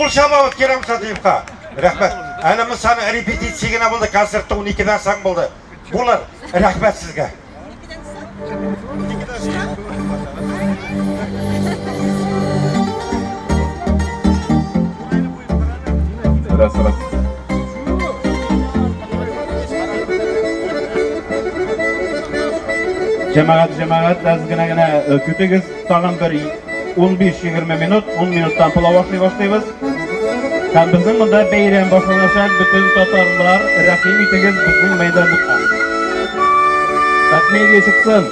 Kul şabavat kerem satayımka. Rahmet. Anamız sana repetitsiyene buldu. Konsertte 12'den sang buldu. Bular. Rahmet sizge. Sıra. Cemaat azgına kütügüz tağın bir 15-20 minut, 10 minuttan pula başlayız. Hem bizim bunda beyran başlanacak bütün Tatarlar Rahim itigiz bizim meydanlıkta. Takmiyye çıksın.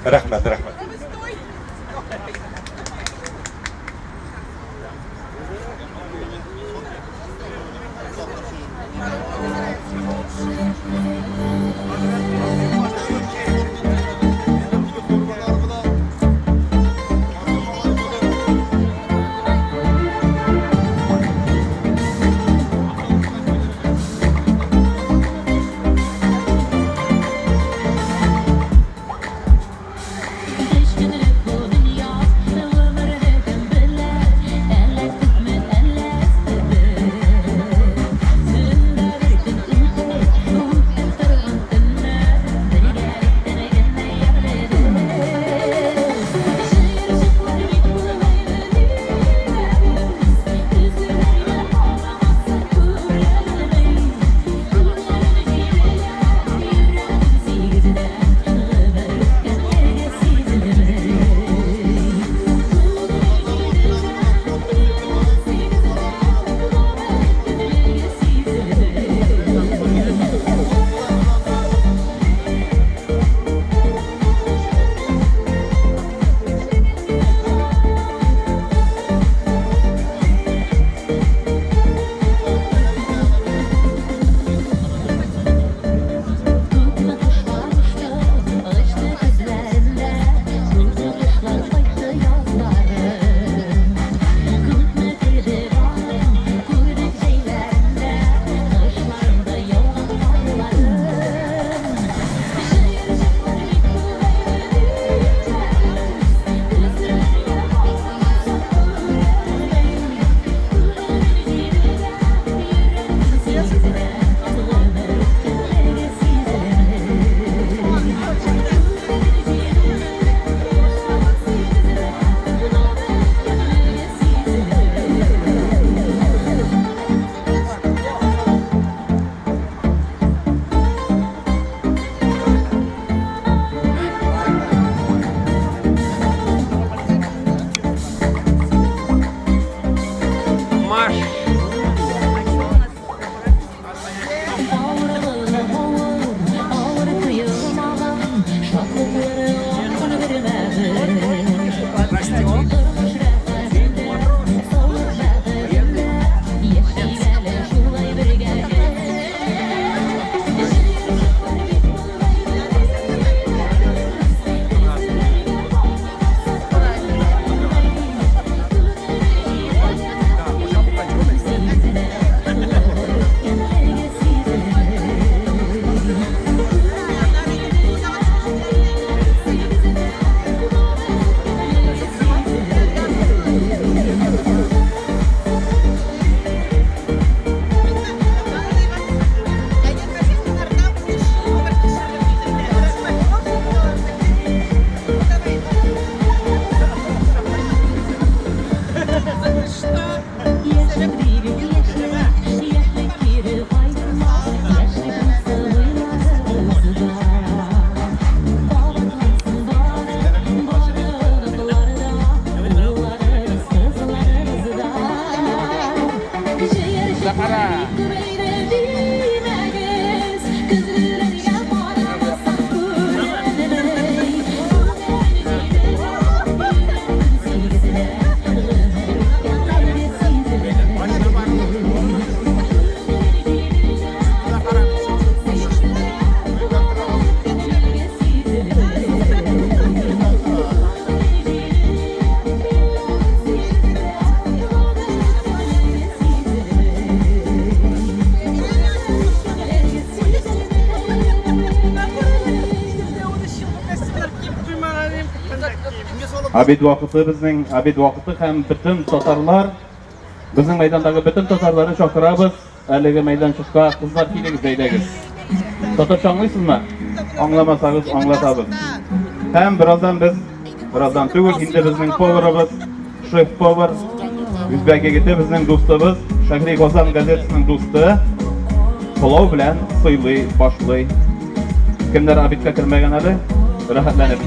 Rahmet. Abid vakıtı hem bütün tatarlar bizim meydandaki bütün tatarları çakırabız. Әлеге meydançıkka kızlar kiydiniz deydegiz. Tatarça anlıyorsunuz mu? Anlamasanız anlatabilir. Hem birazdan tügül hindi bizning powerimiz, Chef Power, Üzbek'e gitti bizning dostumuz, Şahri Kozan gazetesinin dostu, pulov bilen sıylı, başlı. Kimler abidga kirmegen ali? Rahatlanıp.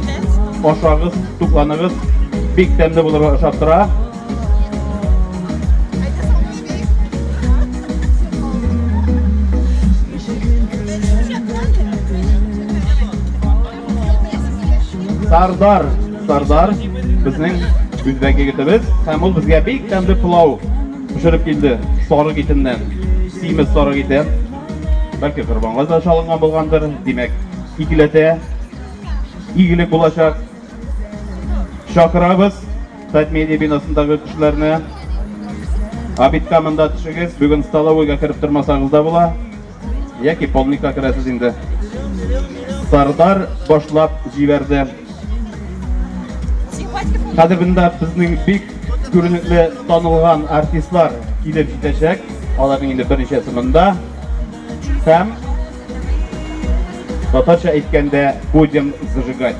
Oşağız, tuklanığız, big temde bulur aşağı tura. Sardar bizning Üzbek'e gitimiz. Hem ol bizge big temde pulov pişirip geldi. Sarı gitinden. Siyimiz sarı giten. Belki kurbanğa da çalıngan bolgandır. Demek ikilete iyilik bulacak. Şakırabız. Sayt Media binasındaki kişilerini Abid kamında tüşügüz. Bugün stalovoyga kirip turmasanız da bula. Yaki polnikka kiresiz indi. Sardar boşlap jiberdi. Hadi bunda bizning big görünükli tanılgan artistlar gidip gidecek. Onların indi birinci sınıfında. Hem Tatarcha aytganda budem zажигать.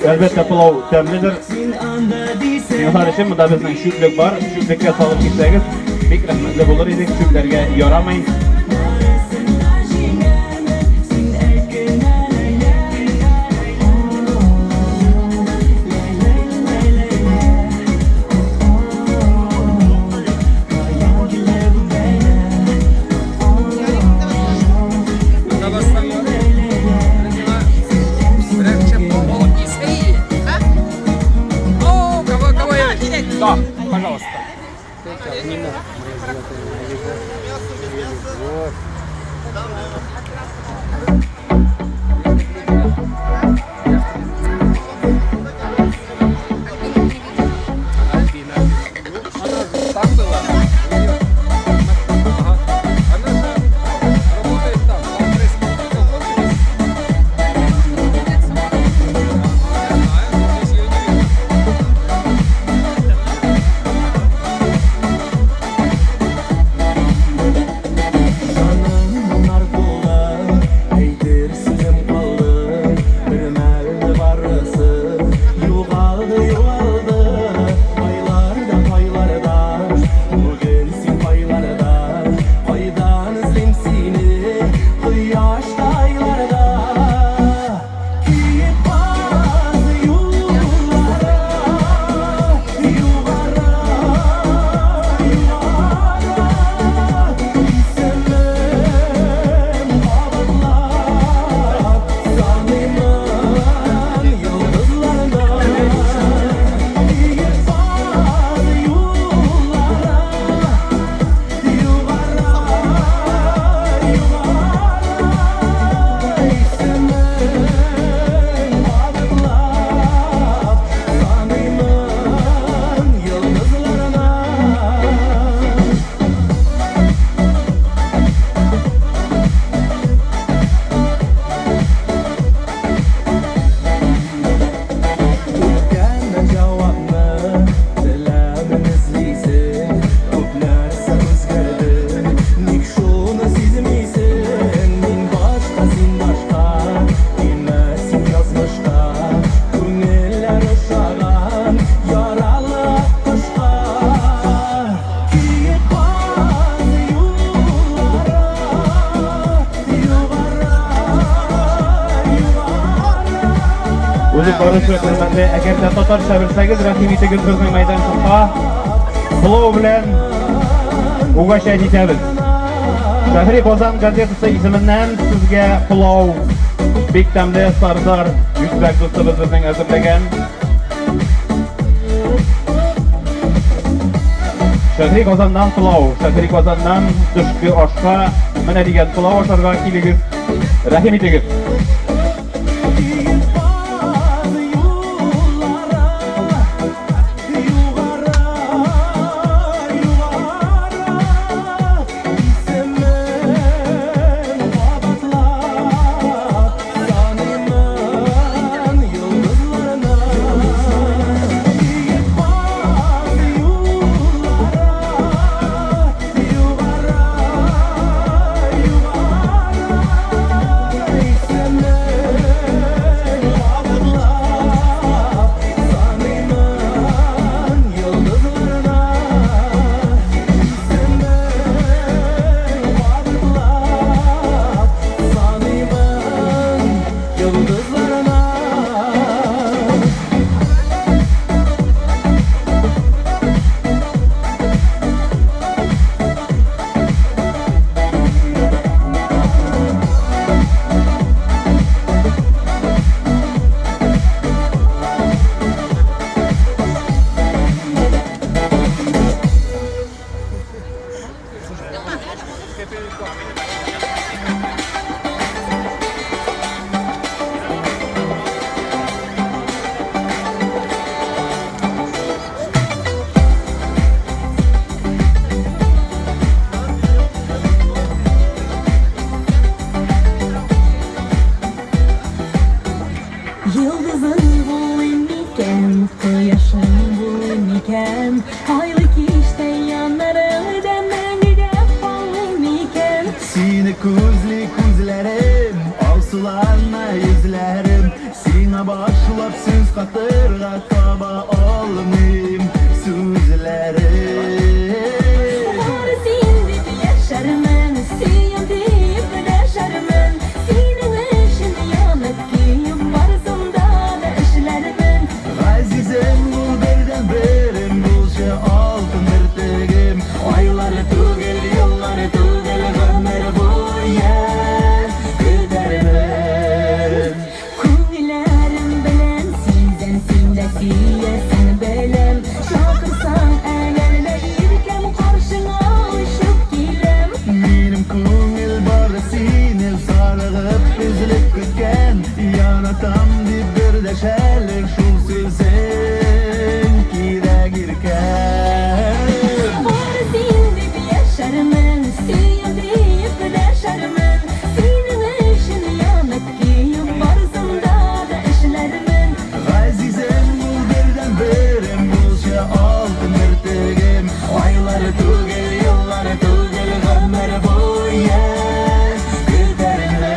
Elbette pulov temlidir. Sizler için bunda bizning şüklük var. Şüklükке salıp gitseniz pek rahmetli bulur edik. Şüklerge yaramayın. Да, пожалуйста. Так было. Ага. Она же работает там, Bunu barışı hürmetli, eğer de Tatarça bilseniz, rahim itiniz bizning maydonchiqqa Pulov bilan uğaş etimiz. Şahri Kozan gazetesi isminden sizge pulov, bektamli sardar, yüzbek dostumuz bizning hazırlagan. Şahri Kozan'dan pulov, Şahri Kozan'dan düşkü aşka, mana degan pulov aşarga keligiz. Rahim etiniz. Yıldızın bulayım iken, kıyaşın bulayım iken, aylık işte yanları demeni yapalım iken. Seni kuzli kuzlerim, avsularına yüzlerim, seni başlap söz katırga taba olmayım sözlerim. Var sindi yaşarımın, siyim deyip yaşarımın, senin işin yanıp giyim varsında da işlerimin. Azizim bu birden birim, bu şey altın birtigim, ayları tugel, yılları tugel, ömür boyu güderim. Kunilerim bilen, sizden sinde siyesin bilem, şakırsan eğerle yirkem karşına ışık gilem. Benim ko'ngil bor seni sarg'ib üzülüp ketgan, yonatam deb birdashalik shu so'zing kerak ekan. Var sindi yaşarımın, siyim deyip yaşarımın, senin işin yanıp giyim varsında da işlerimin. Azizim bu birden birim, bu şey altın birtigim, ayları tugel, yılları tugel, ömür boyu güderim.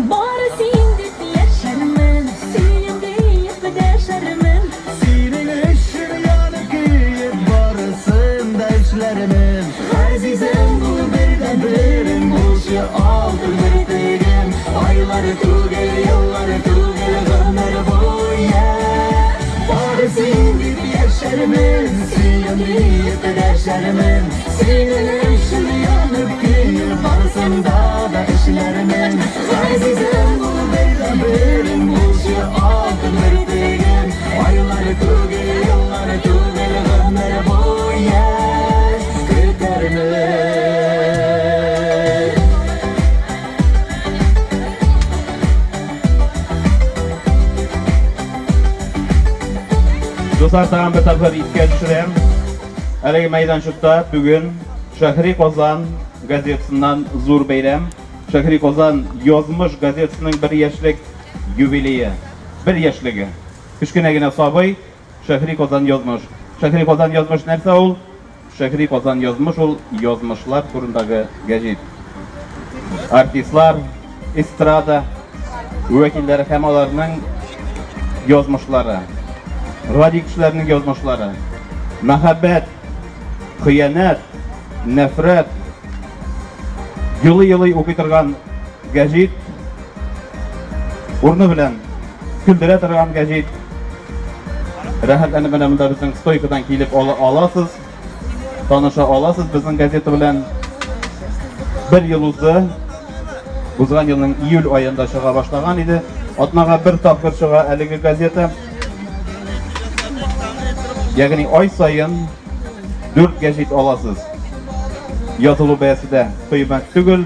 Var sindi yaşarımın, siyim deyip yaşarımın. Senin işin yanıp giyip barısında işlerimin. Azizim bu birden birim, bu şey altın birtigim, ayları tugel, yılları tugel, ömür boyu. Barısın dip yaşarımın, siyim deyip yaşarımın, senin işin yanıp giyip barısında da işlerimin. Azizim bu birden birim, bu şey altın birtigim, ayları tugel, yılları tugel, ömür boyu güderim. Dostlar, tağın bir tafır itken düşüreyim. Haligi maydonchiqda bugun Şahri Kozan gazetasidan zo'r bayram. Şahri Kozan yozmish gazetasining 1 yoshlik yubileyi. 1 yoshligi. Kichkinagina sobiy Şahri Kozan yozmish. Şahri Kozan yozmish narsa ul? Şahri Kozan yozmish ul yozmishlar turundagi gazet. Artistlar, estrada vekilleri hem alarının yazmışları, radio kişilerinin yazmışları, mehabbet, hıyanet, nefret, yılı okuyturgan gazet, urnu bilen küldüre turgan gazet, rahatlanıp bunda bizning stoykadan kelib olasız, tanışa olasız bizning gazeti bilen. Bir yıl uzun, buzgan yılın iyul ayında çığa başlagan idi. Atnaga bir tapkır çığa әлеге gazete. Yani ay sayın 4 gazet alasız. Yazılı bäside kıymet tügül,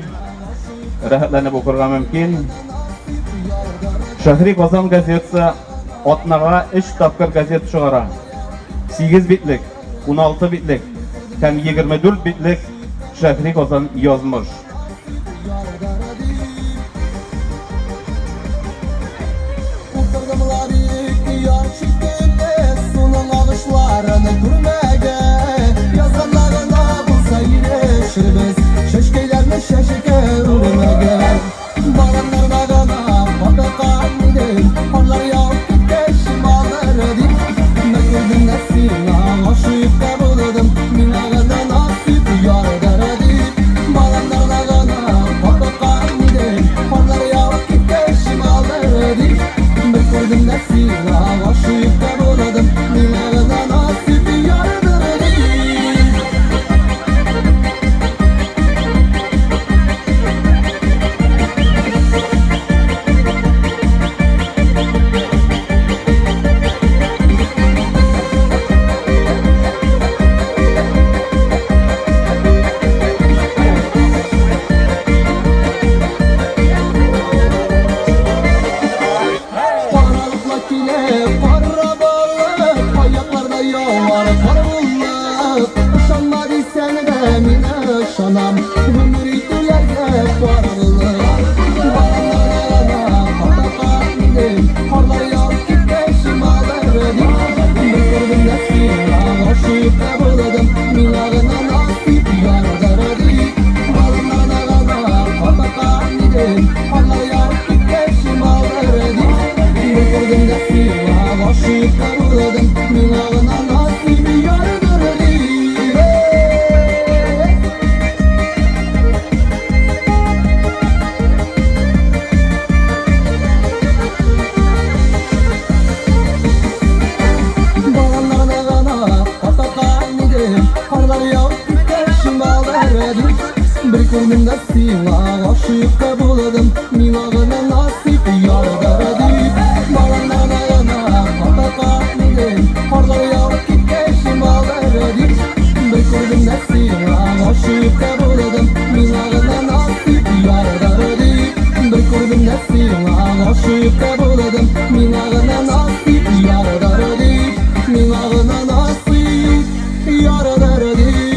rahatlanıp okurga mümkün. Şahri Kazan gazetesi atnaga 3 tapkır gazet çıgara. 8 bitlik, 16 bitlik, hem 24 bitlik Şahri Kazan yazmış. Şeşkeylerle şeşker urmaga Balanlarına gana Patakan gidelim Onlar yav gitkeşim ağları dik Ne gördüm nesina Aşık da buladım Minağına nasip yardara dik Balanlarına gana Patakan gidelim Onlar yav gitkeşim ağları dik Ne gördüm nesina Aşık da buladım Minağına nasip yardara dik Şanam Ümürüdülerle varlılar Balanlarına Patakan gidelim Harlar yav gitkeşim ağları dik Bir gördüm nesina Aşık da buladım Minağına nasip yardara dik Balanlarına Patakan gidelim Harlar yav gitkeşim ağları dik Bir gördüm nesina Aşık da buladım Minağına nasip yardara dik Bir kulmunda sina aşık da buladım Minağına nasip yardara dik Balanlarına yana Patakan gidelim Harlar yav gitkeşim ağları dik Bir kulmunda sina aşık da buladım Minağına nasip yardara dik Bir kulmunda sina aşık da buladım Minağına nasip yardara dik Minağına nasip yardara dik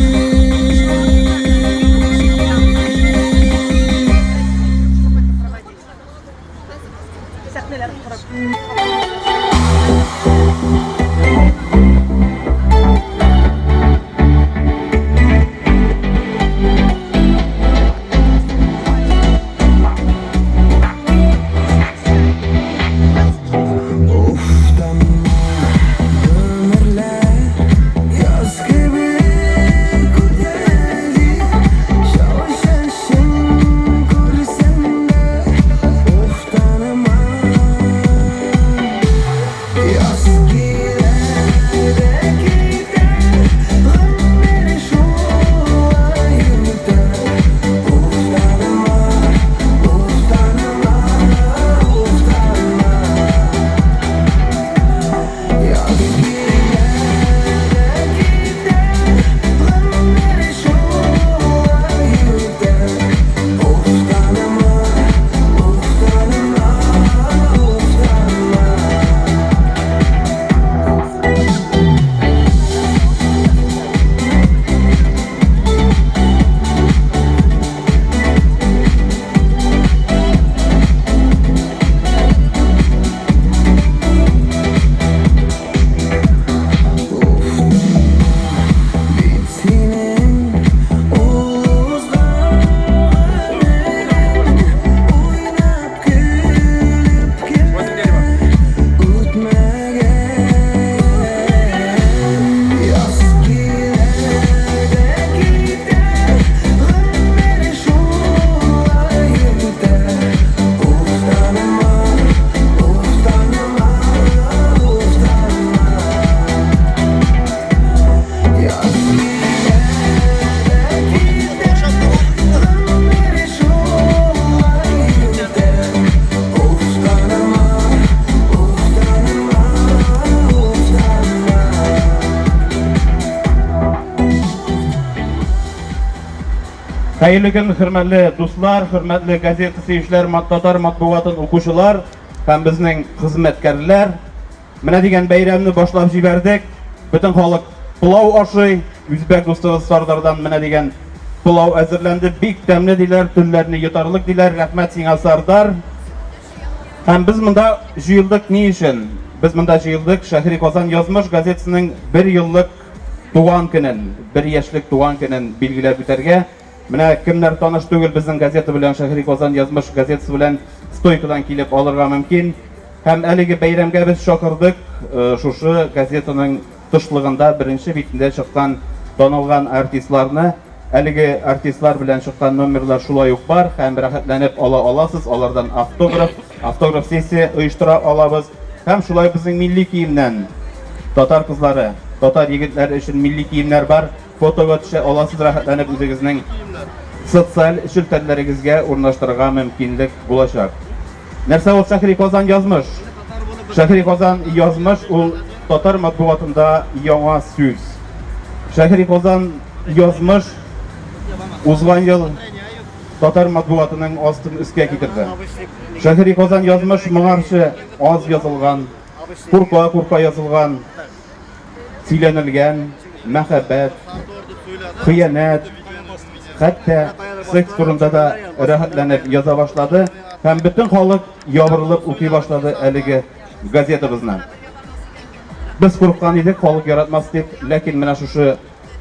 Хәерле көн, хөрмәтле дуслар, хөрмәтле газета сөючеләр, Татар матбугатын укучылар һәм безнең хезмәткәрләр. Менә дигән бәйрәмне башлап җибәрдек. Бөтен халык пылау ашый. Үзбәк дустыбыз Сардардан менә дигән пылау әзерләнде. Бик тәмле диләр, телләрне йотарлык диләр. Рәхмәт сиңа, Сардар. Һәм без монда җыелдык ни өчен? Без монда җыелдык Шәһри Казан язмыш газетасының 1 еллык туган көнен, 1 яшьлек туган көнен билгеләп үтәргә. Менә кемнәр таныш түгел безнең газета белән, Шәһри Казан язмыш газетасы белән стойкадан килеп алырга мөмкин. Һәм әлеге бәйрәмгә без чакырдык шушы газетаның тышлыгында беренче битендә чыккан танылган артистларны. Әлеге артистлар белән чыккан номерлар шулай ук бар һәм рәхәтләнеп ала аласыз. Алардан автограф сессия оештыра алабыз. Һәм шулай безнең милли киемнән татар кызлары, татар егетләре өчен милли киемнәр бар. Фотога төшә аласыз, рәхәтләнеп үзегезнең социаль шелтәләрегезгә урнаштырырга мөмкинлек булачак. Нәрсә ул Шәһри Казан язмыш? Шәһри Казан язмыш ул татар матбугатында яңа сүз. Шәһри Казан язмыш узган ел татар матбугатының астын өскә китерде. Шәһри Казан язмыш моңарчы аз язылган, курка язылган, сөйләнелгән, мәхәббәт, хыянәт, хәтта секс турында да рәхәтләнеп яза башлады һәм бөтен халык ябырылып укый башлады әлеге газетабызны. Без курыккан идек, халык яратмас дип, ләкин менә шушы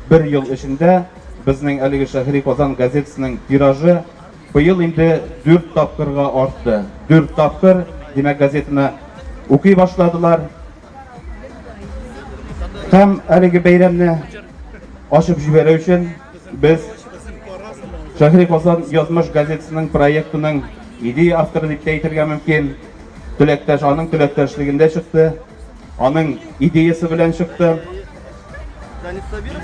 1 ел эчендә безнең әлеге Шәһри Казан газетасының тиражы быел инде 4 тапкырга артты. 4 тапкыр, димәк, газетаны укый башладылар. Һәм әлеге бәйрәмне ачып җибәрү өчен без Шәһри Казан язмыш газетасының проектының идея авторы дип әйтергә мөмкин. Теләктәш аның теләктәшлегендә чыкты. Аның идеясы белән чыкты.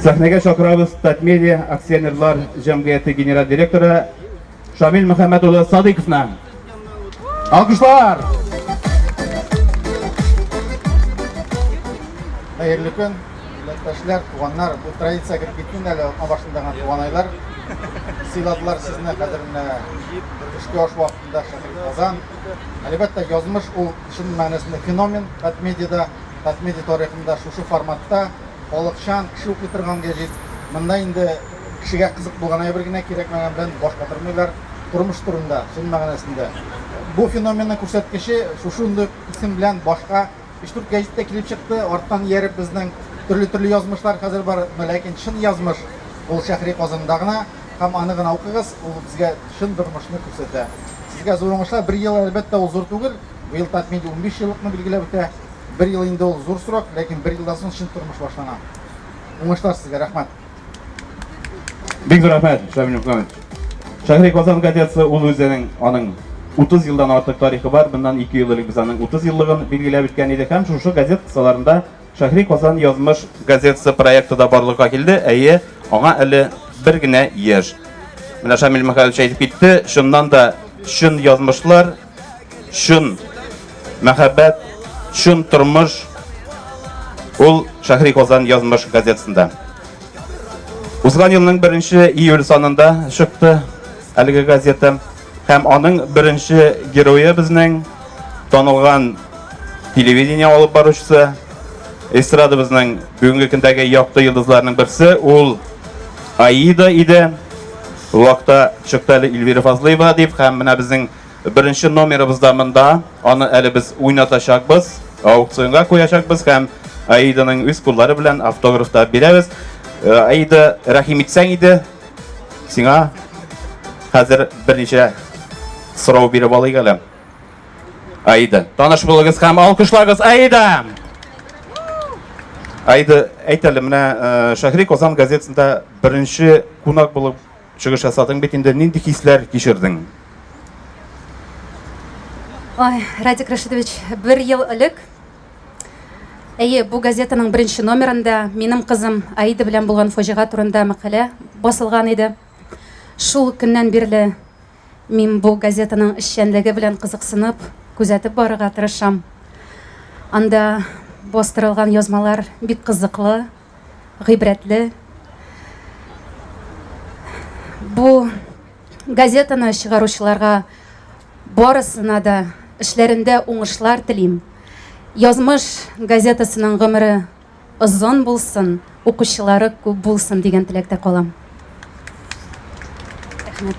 Сәхнәгә чакырабыз Татмедиа акционерлар җәмгыяте генераль директоры Шамил Мөхәммәд улы Садыйковны. Алкышлар! Хәерле көн, милләттәшләр, туганнар, бу традиция кертеп киткән әле башындагы туганайлар. Сыйладылар сезне кадерле эшкә аш вакытында Шәһри Казан. Әлбәттә, язмыш ул чын мәгънәсендә феномен. Татмедиада, Татмедиа тарихында шушы форматта халыкчан кеше укый торган гәҗит. Монда инде кешегә кызык булган бер генә кирәкмәгән белән башка тормыйлар тормыш турында, чын мәгънәсендә. Бу феноменның күрсәткече шушындый исем белән башка 3-4 гәҗиттә килеп чыкты. Арттан ияреп безнең төрле язмышлар хәзер бар, ләкин чын язмыш ул Шәһри Казанда гына һәм аны гына укыгыз, ул безгә чын тормышны күрсәтә. Сезгә зур уңышлар. 1 ел әлбәттә ул зур түгел. Быел Татмедиа 15 еллыкны билгеләп үтә. 1 ел инде ул зур срок, ләкин 1 елдан соң чын тормыш башлана. Уңышлар сезгә, рәхмәт. Бик зур рәхмәт, Шамил Мөхәммәд. Шәһри Казан газетасы ул үзенең аның 30 елдан артык тарихы бар. Bundan 2 ел элек без аның 30 еллыгын билгеләп үткән идек һәм шушы газет кысаларында Шәһри Казан язмыш газетасы проекты да барлыкка килде. Әйе, аңа әле бер генә яшь. Менә Шамил Мөхәммәд әйтеп китте, шуннан да шун язмышлар, шун мәхәббәт, шун тормыш ул Шәһри Казан язмыш газетасында. Узган елның 1 июль санында чыкты әлеге газета һәм аның беренче герое безнең танылган телевидение алып баручысы, эстрадабызның бүгенге көндәге якты йолдызларының берсе ул Аида иде. Вакытта чыкты әле Эльвира Фазлыева дип һәм менә безнең беренче номерыбызда монда аны әле без уйнатачакбыз, аукционга куячакбыз һәм Аиданың үз куллары белән автографта бирәбез. Аида, рәхим итсәң иде, сиңа хәзер берничә сорау биреп алыйк әле. Аида, таныш булыгыз һәм алкышлагыз Аида! Аида, әйт әле, менә Шәһри Казан газетасында беренче кунак булып чыгыш ясадың бит инде, нинди хисләр кичердең? Ой, Радик Рашидович, 1 ел элек әйе, бу газетаның беренче номерында минем кызым Аида белән булган фаҗига турында мәкалә басылган иде. Шул көннән бирле мин бу газетаның эшчәнлеге белән кызыксынып, күзәтеп барырга тырышам. Анда бастырылган язмалар бик кызыклы, гыйбрәтле. Бу газетаны чыгаручыларга барысына да эшләрендә уңышлар телим. Язмыш газетасының гомере озын булсын, укучылары күп булсын дигән теләктә калам. Рәхмәт.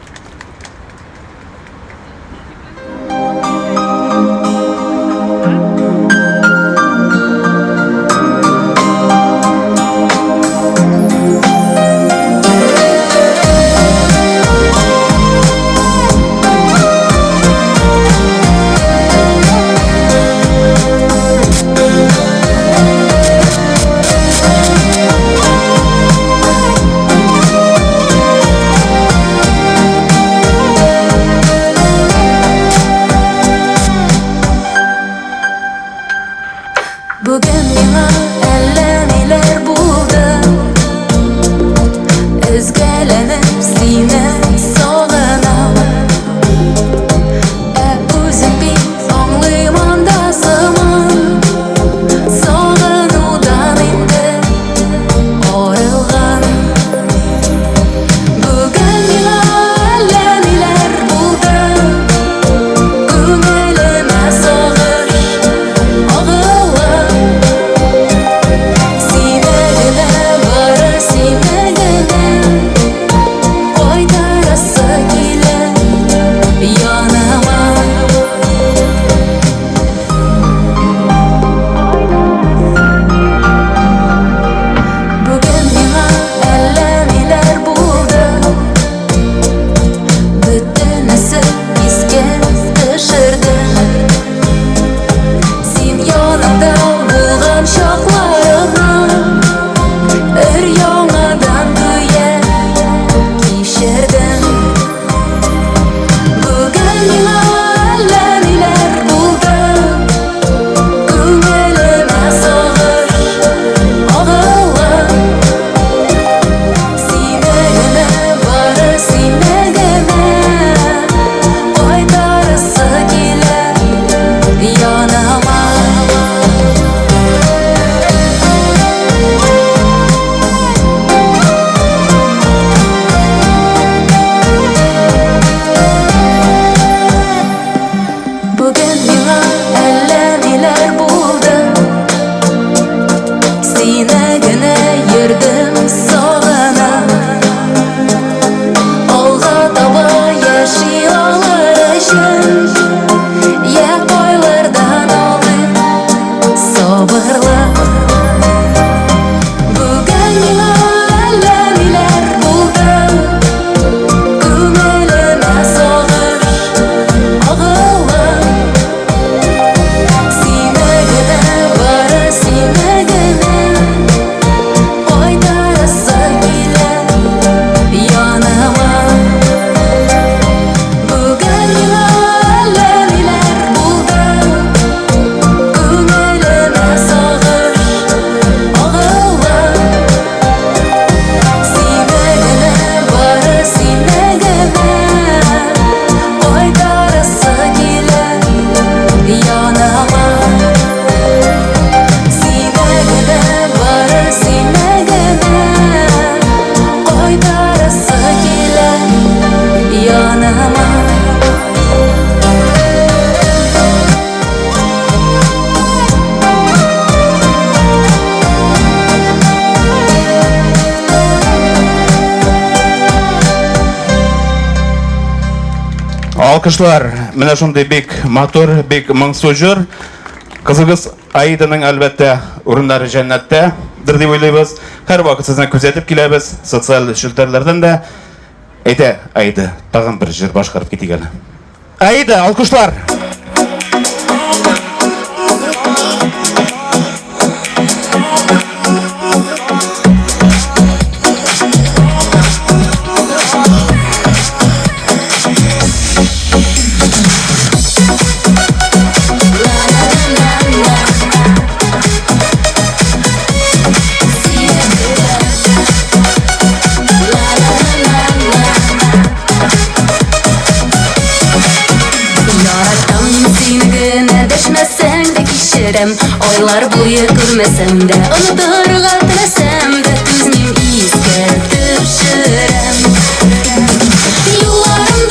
Bugün mingä әллә ниләр булды. Өзгәләнеп сине сагынам. Үзем бит аңлыйм анда сыман. Сагынудан инде арылган. Bugün mingä әллә ниләр булды. Күңелемә сагыш агылып. Сине генә бары сине генә кайтарасы килә яныма. Бүген миңа әллә ниләр булды. Бөтенесе искә төшерде. Син янымда булган чакларымны өр-яңадан гүя кичердем. Бүген миңа әллә ниләр булды. Күңелемә сагыш агылып. Сине генә бары сине генә кайтарасы килә яныма. Бүген миңа әллә ниләр булды. Сине генә йөрдем сагынып. Алга таба яши алыр өчен я кайлардан алып сабырлы. Бүген миңа әллә ниләр булды. Күңелемә сагыш агылып. Сине генә бары сине генә кайтарасы килә яныма. Бүген миңа әллә ниләр булды. Күңелемә сагыш агылып. Сине генә бары сине генә кайтарасы килә яныма. Сине генә бары сине генә кайтарасы килә яныма. Алкышлар, менә шундый бик матур, бик моңсу җыр. Кызыгыз Аиданың әлбәттә урыннары җәннәттә дир дип уйлыйбыз. Һәр вакыт сезне күзәтеп киләбез, социаль челтәрләрдән дә. Әйдә, Аида, тагын бер җыр башкарып китик әле. Аида, алкышлар. Айлар буе күрмәсәм дә, онытырга теләсәм дә, түзмим искә төшерәм. Юлларым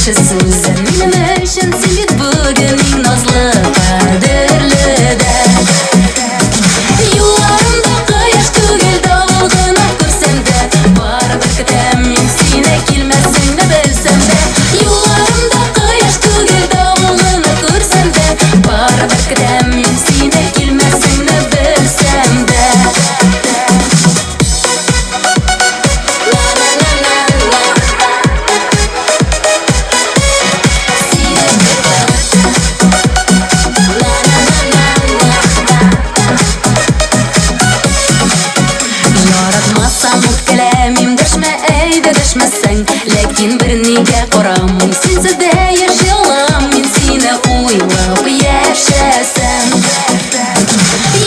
yaxşı sözüm Benim üçün sen bit bugün en nazlı kadirli de Yollarımda kıyaş tügel dağılgına görsem de Baribir kitem men sene kelmezsin de bilsem de Yollarımda kıyaş tügel dağılgına görsem de Baribir kitem men sene kelmezsin de bilsem de Yaratmasam kelamim düşme eyde düşmezsen Lakin bir nege qoramım sensiz de yaşayalım Men seni uylab yaşasam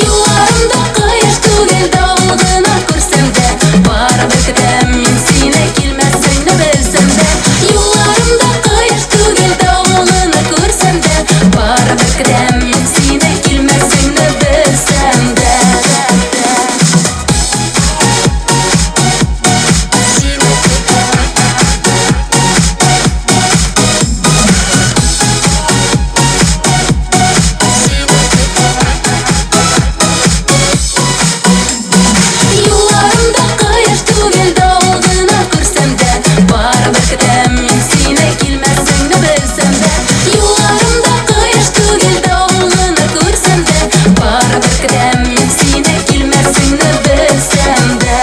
Yollarımda kıyaş tügel dağılgına görsem de Baribir kitem men seni kelmezsin de bilsem de Yollarımda kıyaş tügel dağılgına görsem de Baribir kitem men seni kelmezsin de bilsem de Yollarımda kıyaş tügel dağılgına görsem de Baribir kitem men seni kelmezsin de bilsem de Yollarımda kıyaş tügel dağılgına görsem de Baribir kitem men seni kelmezsin de bilsem de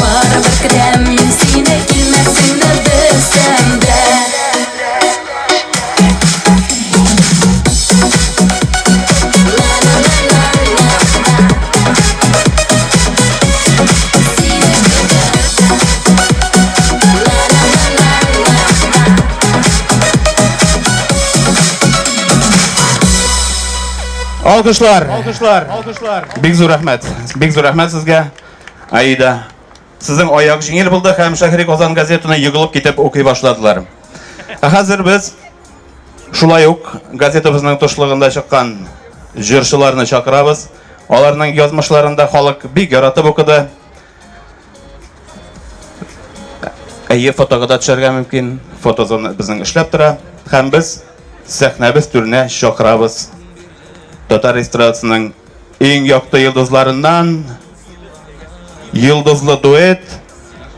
Baribir kitem men seni kelmezsin de bilsem de Alkışlar. Bek zo'r rahmat sizga. Aida. Sizning oyoq yengil bo'ldi ham Shahriy Qozon gazetini yig'ilib ketib o'qiy boshladilar. Hozir biz shulay o'q gazetimizning to'shlig'ida chiqqan jurchilarni chaqiramiz. Ularning yozmashlarini xalq bek yaratib o'qidi. Fotoga tushirga mumkin. Fotozon bizning ishlab tura. Ham biz sahnamiz turine chaqiramiz. Tatar estradsının en yoqti yıldızlarından yıldızlı duet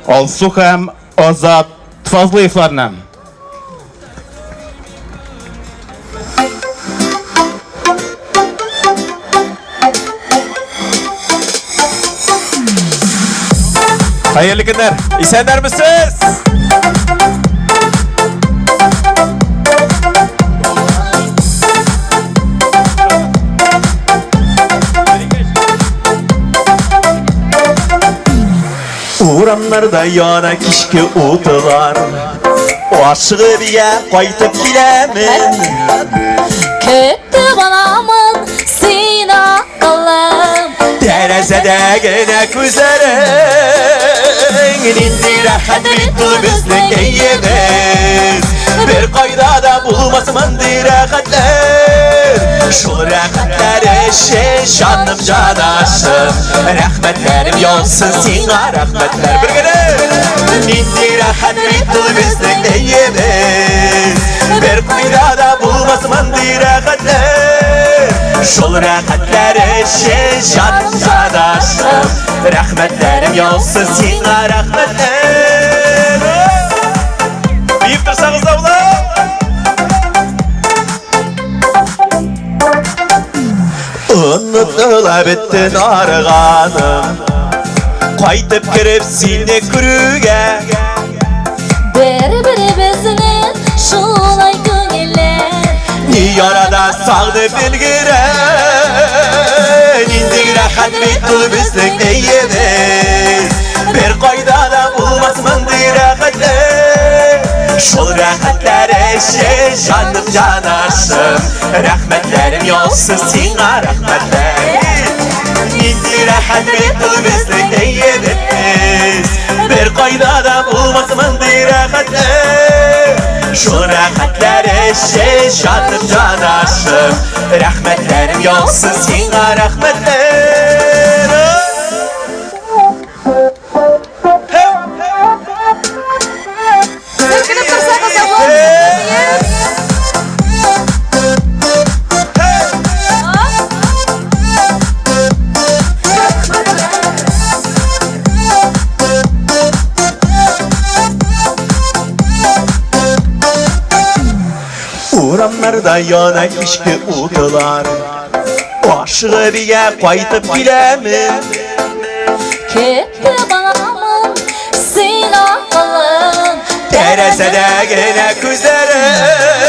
Alsu ham Ozod Fazliyevlarni. Hayırlı günler. İsenler misiniz? Uğramlarda yana kişki otular O aşığı diye kaytıp gilemin Kötü banamın seni akıllım Terezede gene küzlerin İndi rahat bitti bizden eyimiz Bir kaydada bulmasın rahatlar Şu rahatlar eşe şanım canaşım Rahmetlerim yolsun sana rahmetler Bir gene İndi rahat bitti bizden eyimiz Bir kaydada bulmasın rahatlar Şu rahatlar eşe şanım canaşım Rahmetlerim yolsun sana rahmetler Büyük dursanız da ulan Unutula bittin arğanım Qaytıp kirip seni kürüge Bir-birimizin şulay köngüller Yarada sağdı bilgiren İndi rahat bitti bizden eyimiz Bir qaydada bulmasın rahatlar Şol rahatlar eşe canım canaşım Rahmetlerim yolsun sana rahmetler İndi rahat bitti bizden eyimiz Bir qaydada bulmasın rahatlar Şol rahatlar eşe canım canaşım Rahmetlerim yolsun sana rahmetler Sevgili Kırsak Uramlarda yanak işki uğular Aşığı biye qaytıp bilemin Ketdi bağımın silahın Terezede gene küzlerin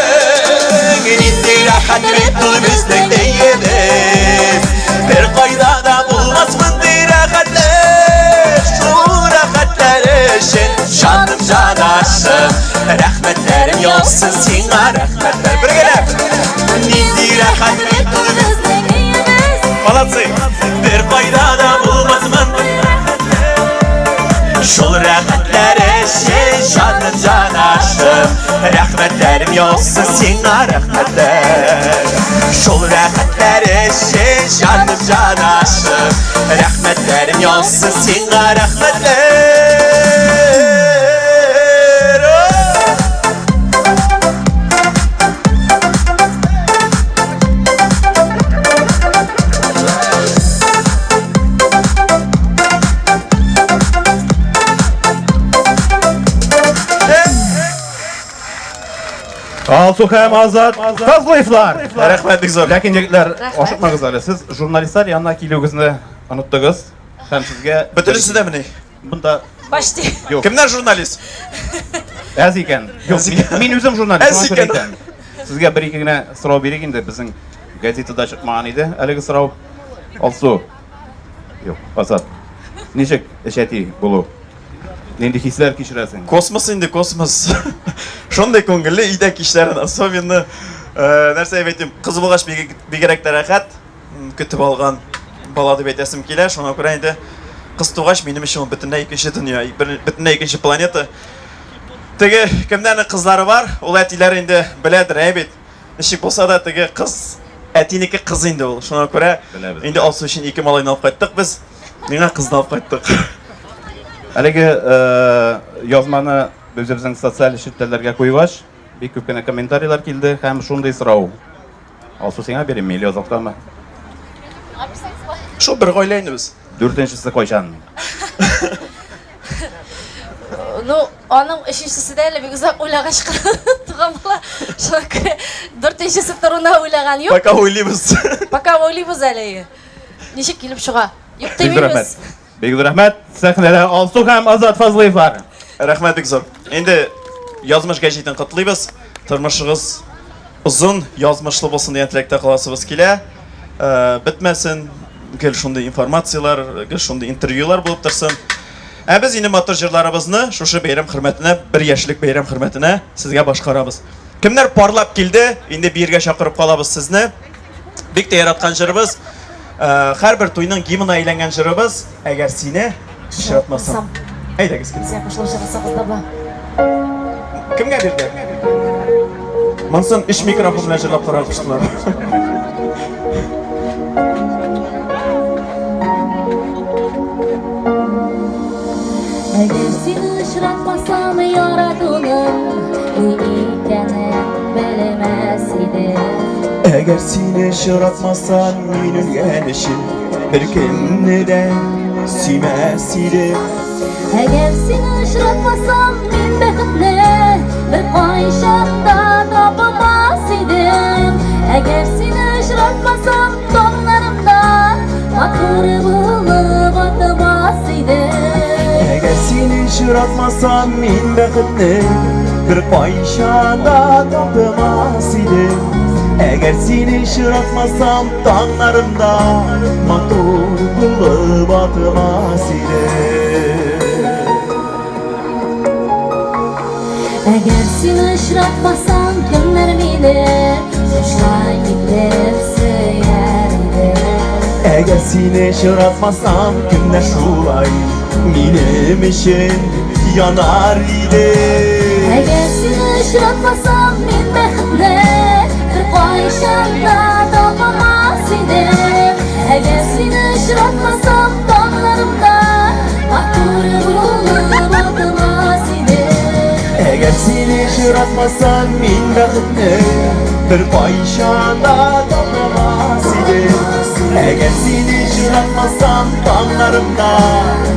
İndi rahat bittul bizlik deyimiz Bir qaydada bulmaz mındı rahatlar Şu rahatlar için canım canaşım Rahmetlerim yolsun sana rahmetler Bir gelip İndi rahat bittul bizlik deyimiz Malatsı Bir qaydada bulmaz mındı Şol rahmetler için canım canaşım Rahmetlerim yolsun sana rahmetler Şol rahmetler için canım canaşım Rahmetlerim yolsun sana rahmetler Alsu hem Azat, Fazlayıflar. Rahmetlik zor Lakin yigitler, oşukmagız ali. Siz jurnalistlar yanına kelügizni unutdunuz. Hem sizge Bütünüsü de mi ne? bunda Başti yok. Kimler jurnalist? Az ekan. Yok, men o'zim jurnalist. Az shuni ekan. aytaman. Sizga bir ikkigina so'rov beraylik endi bizning gazetada chiqqan edi. Haligi so'rov Alsu. Yo'q, Azat. Nechik ishati bulu? Endi hislar kechirasan. Kosmos indi kosmos. Shunday ko'ngilli uydak ishlarini особенно narsa aytayim, qiz bo'lg'ach begerak tarahat kutib olgan bola deb aytasim kelar. Shunga ko'ra endi qiz tug'ash mening ishim butunlay ikkinchi dunyo, butunlay ikkinchi planeta. Tegi kimlarning qizlari bor, ular atilar endi biladir, aytib. Nishik bo'lsa da tegi qiz atiniki qiz endi u. Shunga ko'ra endi Alsu uchun ikki molayni olib qaytdik biz. Menga qizni olib qaytdik. Haligi yozmani bizning sotsial shetlarga qo'yvash, bir ko'pgina kommentariyalar keldi, ham shunday so'rov. Alsu senga beraymi, yozoqdami? Shu bir qo'ylayni biz. 4-si qo'yshan. Ну, onun üçüncüsü de bir güzel uylagaş tuğamla. Şöyle dörtüncüsü toruna uylagan yok. Пока o'ylaymiz. Пока o'ylaymiz hali. Nişik kelip şuğa. Yok Rahmat. demeymiz. Bek rahmat. Sahnada Alsu ham Azat Fazlayevlar. Rahmatlik zo'r. Endi yozmish gazetini qutlaymiz. Turmushingiz uzun, yozmishli bo'lsin degan tilakda qolasimiz kelar. Bitmasin, gel shunday informatsiyalar, gel shunday intervyular bo'lib tursin. Biz yine motorjirlarimizni shu bayram hurmatine, bir yoshlik bayram hurmatine sizga boshqaramiz. Kimlar parlab keldi, endi bu yerga chaqirib qolamiz sizni. Bek yaratgan jirimiz, har bir to'yning gimni aylangan jirimiz, agar seni ishratmasam. Aydagiz kim? Sen qo'shilishasiz qizlar. Kimga berdi? Mansun ish mikrofon bilan jilab qarashdilar. Eğer seni ışratmasam yaratılan bu ikeni bilemez idim. Eğer seni ışratmasam benim gelişim bir kimden süymez idim. Eğer seni ışratmasam ben bekle bir ayşanda tapamaz idim. Eğer seni ışratmasam donlarımda maturu bulup atmaz idim. Eğer seni ışratmasam men baxtni bir qo'yishanda topmas edim. Eğer seni ışratmasam tonglarimda motor bo'lib otmas edim. Eğer seni ışratmasam kimler bilir suçlayıp deb söyler idim. Eğer seni ışratmasam kimler şulay benim için yanar idi. Eğer seni ışratmasam men baxtli bir qo'yishanda topamaz idim. Eğer seni ışratmasam dog'larimda maqtur bo'lib otmas idim. Eğer seni ışratmasam men baxtni bir qo'yishanda topamaz edim. Eğer seni ışratmasam tonglarimda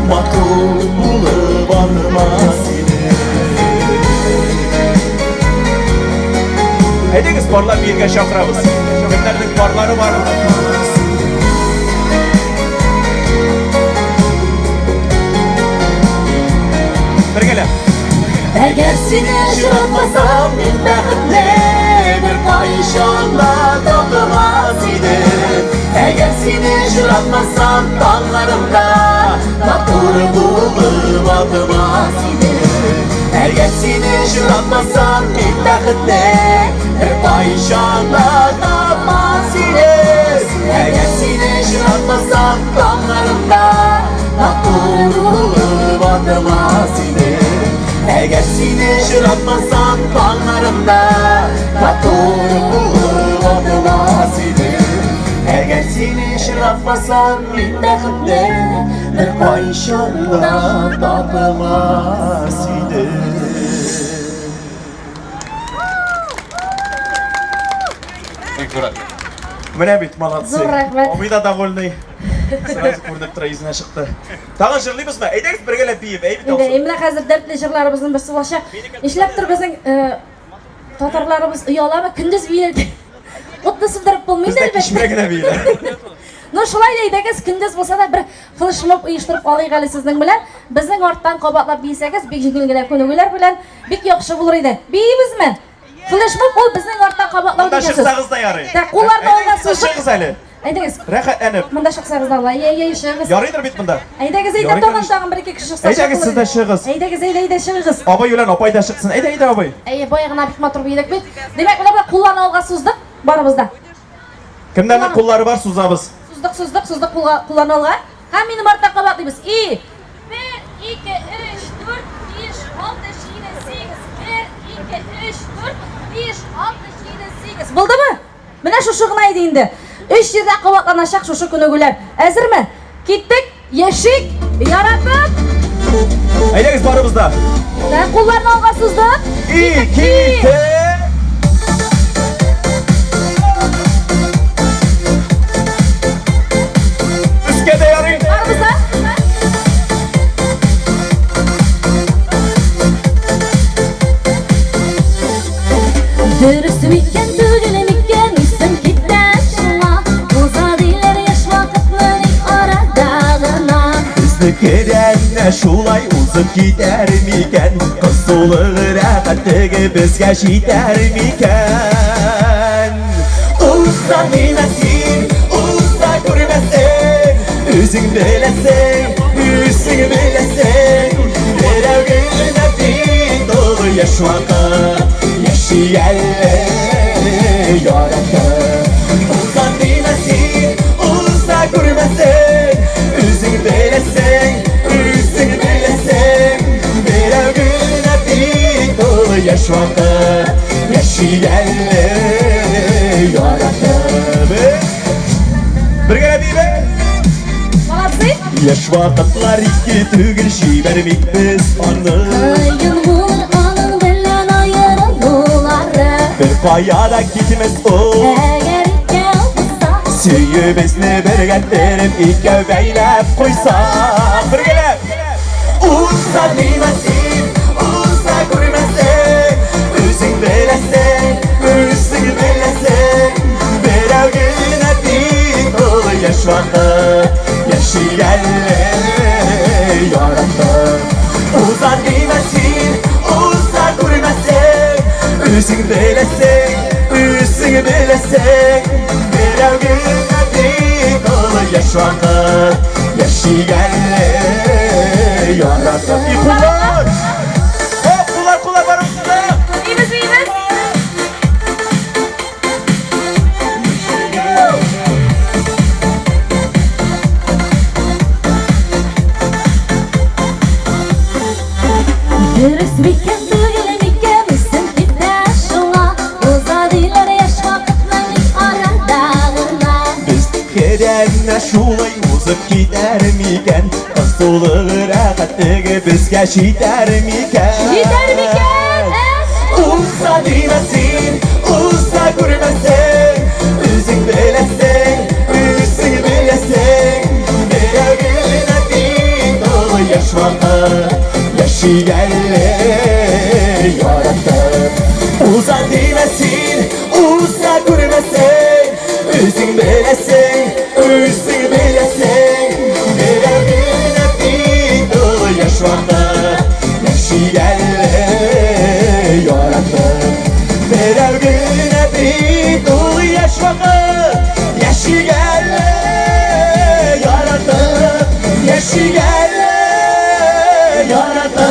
maqtur bo'lib otmas edim. Әйдеңіз барлар берге шақырабыз. Кімдердің барлары бар? Біргелі. Әгер сені ұшыратмасам, мен бақытты бір қайшанда тоқтамас едім. Әгер сені ұшыратмасам, таңlarımda татыр болып атымас едім. Әгер сені ұшыратмасам, мен бақытты бір қайшанда тапмас едім. Әгер сені ұшыратмасам, таңlarımda tatır болып atımas едім. Əgər seni şıratmasam, qanlarımda tatır bulub atılmaz idim. Əgər seni şıratmasam, min bəxtdə bir qayşanda tapılmaz idim. Міне бит, молодцы. Зор рахмет. Омида довольный. Сразу көрініп тұра езіне шықты. Тағы жырлаймыз ба? Әйдеңіз біргелеп бейіп, әй бит Енді олсын. еміне қазір дәртлі жырларымыздың бірсі болшы. Ешлеп тұр біздің татарларымыз ұялама күндіз бейелді. Отты сылдырып болмайды Бізді әлбәтте. кешмегіне бейді. Ну шулай дейдегіз күндіз болса да бір флешмоб ұйыштырып алайық әлі сіздің білән. Біздің арттан қабатлап бейсеңіз, бек жеңілгілер көнігілер білән бек яқшы болыр еді. Бейіміз мен? Флешмоб ол біздің арттан қабатлау Мұнда дегенсіз. шықсағыз да яры. Қоларда олға Шығыз әлі. Әйдеңіз, Рәхат әніп. мұнда шықсағыз да алла, шығыңыз. Ярыдыр бит мұнда. Әйдеңіз, Ярый, тоған тағын бір-екі кіші шықса Әйдеңіз сіз де шығыз. Әйдеңіз, шығыңыз. Абай өлен апай да шықсын. Әйді абай. Баяғына бик матур бейдік бет. Демек, мына қолланы алға суздық барымызда. Кімдердің қоллары бар сузабыз? Суздық қолланы алға. Һәм менің арттан қабатлаймыз. 1, 2, 3, 4, 5, 6, 7, 8. 1, 2, 3, 4, 5, 6, 7, 8. Болды ма? Міне шушы ғына еді енді. 3 жерде қабатланашақ шушы күнігілер. Әзір ме? Кеттік, ешік, яратып. Әйдеңіз барымызда. Қолларын алға суздық. 2, 3. Үске де ярый. Барымызда. Dürüst mikken, tügülü mikken, üstün kitten şuna Uzadiler yaş vakıtların aradağına Bizni kerenle şulay uzun gider miken Kız soluğu rahatlığı bizge jiter miken Usta bilmesin, usta görmesin Üzün bilesin, üstün bilesin Bir evgüne bir dolu yaş vakit Yaşayalı yarattı Uzan bilmesin, usta görmesin Üzün bilesin, üstün bilesin Bir evgüne bir dolu yaş vakit Yaşayalı yarattı Bir kere bir be Молодцы. Yaş vakitler iki tügül şibermik biz anı Ayın vur alın bilen ayırılıları Bir kayada gitmez o Eğer ikke olsa Süyümüzünü bir gettirip iki beylep koysak Bir gelip Usta bilmesin, usta görmesin Üzün bilesin, üstün bilesin Bir evgüne bir dolu yaş vakit Yaşayalı yarattı Usta bilmesin, usta görmesin Üzün bilesin, üstün bilesin Bir evgüne bir dolu yaş vakit Yaşayalı yarattı Kullar! Hop kullar var ortada! İyimiz. Dürüst mikken, tügülü mikken, üstün kitten şuna Uzadiler yaş vakıtların aradağına Biz kerenle şulay uzun gider miken Kız soluğu rahatlığı bizge jiter miken Jiter miken, Usta bilmesin, usta görmesin Üzün bilesin, üstün bilesin Bir evgüne bir dolu yaş vakit Yaşayalı yarattı Uzan bilmesin, Özün bilesin, Berevine bir dolu yaş vardı Neşilerle yarattı Berevine bir dolu yaş vardı Neşilerle yarattı Neşilerle yarattı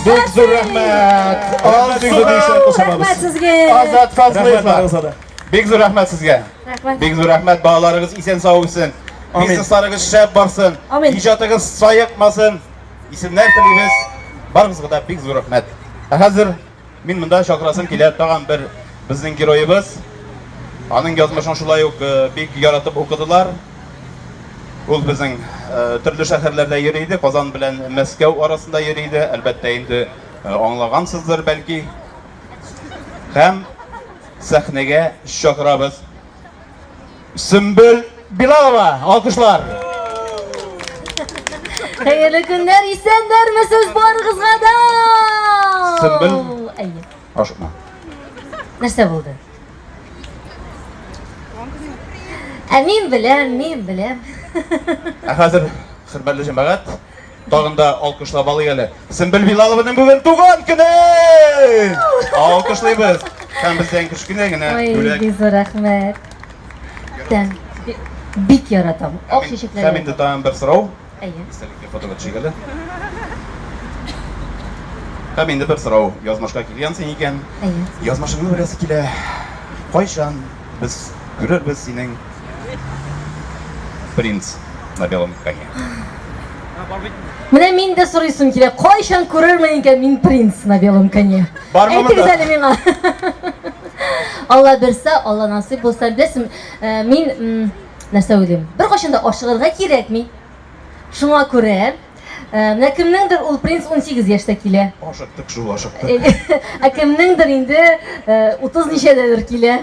Bek zor rahmat. Az bek zor deyishni qo'shamamiz. Rahmat sizga. Azat Fazliyev. Rahmat. Bek zo'r rahmat sizga. Rahmat. Bek zo'r rahmat. Bog'laringiz esen sog' bo'lsin. Amin. Bizneslaringiz shab borsin. Amin. Ijodingiz soyiqmasin. Isimlar tilaymiz. Baringizga da bek zo'r rahmat. Hozir men bunda shokrasim keladi tag'in bir bizning giroyimiz. Aning yozmashini shulay bek yaratib o'qidilar. Ул bizning turli shaharlarda yuriydi, Qozon bilan Moskva orasida yuriydi. Albatta endi anglagansizdir balki. Ham sahnaga shokramiz. Sümbül Bilalova, alkışlar. Hayırlı günler, isenlermisiz barınızga da? Sümbül. Ayy. Aşkma. Нәрсә булды? Мин беләм. Hozir hurmatli jamoat, tag'inda alkışlab alaylik. Sümbül Bilalovaning bugun tug'ilgan kuni. Alkışlaymiz. Ham bizdan kichkinagina bo'lak. Ой, rahmat. Bik yaratam. Oq shishiklar. Ham endi tag'in bir so'rov. Ayy. Istalikka fotoga chekadi. Ham endi bir so'rov. Yozmashga kelgansan ekan. Ayy. Yozmashingni bilasi kela. Qo'ysan biz ko'rarmiz sening Принц на белом коне. Менә мин дә сорыйсым килә. Кайчан күрермен икән мин принц на белом коне? Бармы монда? Әйтегез әле миңа. Алла берсә, Алла насыйп булса, беләсең, мин нәрсә уйлыйм? Бер кайчан да ашыгырга кирәкми. Шуңа күрә, менә кемнеңдер ул принц 18 яшьтә килә. Ашыктык шул ашыктык. Ә кемнеңдер инде 30 ничәдәдер килә.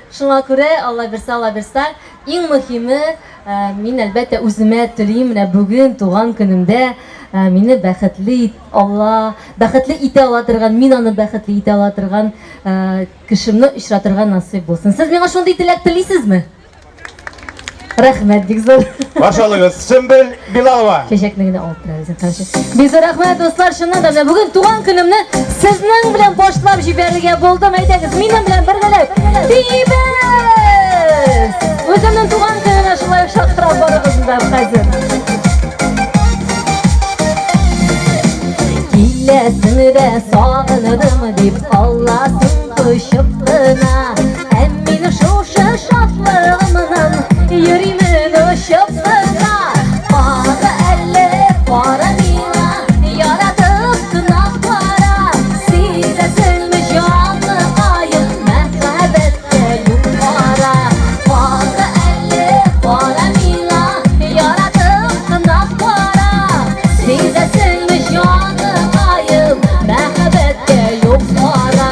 Шуңа күрә, Алла берсә, иң мөһиме мин әлбәттә үземә телим менә бүген туган көнемдә мине бәхетле Алла бәхетле итә ала торган, мин аны бәхетле итә ала торган кешемне очратырга насыйп булсын. Сез миңа шундый теләк телисезме? Рәхмәт, бик зур. Башалыгыз Sümbül Bilalova. Чәчәкне генә алып торабыз. Бик зур рәхмәт дуслар, шуннан да бүген туган көнемне сезнең белән башлап җибәрергә булдым. Әйтегез, минем белән бергәләп. Тибез! Үземнең туган көненә шулай шактырап барыгыз да хәзер. Киләсен дә сагындым дип Алласын кушып кына. Әм мин шушы шатлыгымнан йөримен очып кына. Бары әле, бары миңа яратып кына кара. Сизәсеңме җанлы кайын мәхәббәткә юкара. Бары әле, бары миңа яратып кына кара. Сизәсеңме җанлы кайын мәхәббәткә юкара.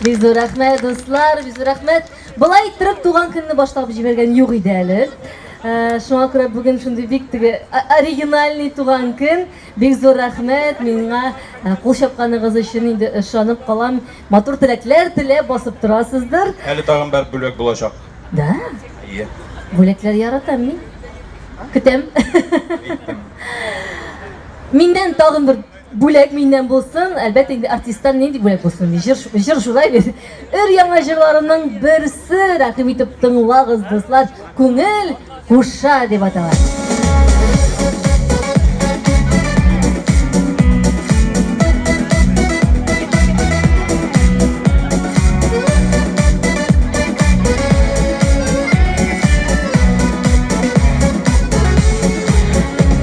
Бик зур рәхмәт, дуслар, бик зур рәхмәт. Былай иттереп туган көнне башлап җибәргән юк иде әле. Шуңа күрә бүген шундый бик теге оригинальный туган көн. Бик зур рәхмәт миңа кул чапканыгыз өчен инде ышанып калам. Матур теләкләр теләп басып торасыздыр. Әле тагын бер бүләк булачак. Да? Ие. Бүләкләр яратам мин. Көтәм. Миннән тагын бер бүләк миннән булсын. Әлбәттә инде артисттан нинди бүләк булсын? Җыр шулай бит. Өр-яңа җырларымның берсе, рәхим итеп тыңлагыз, дуслар. Күңел куша дип атала.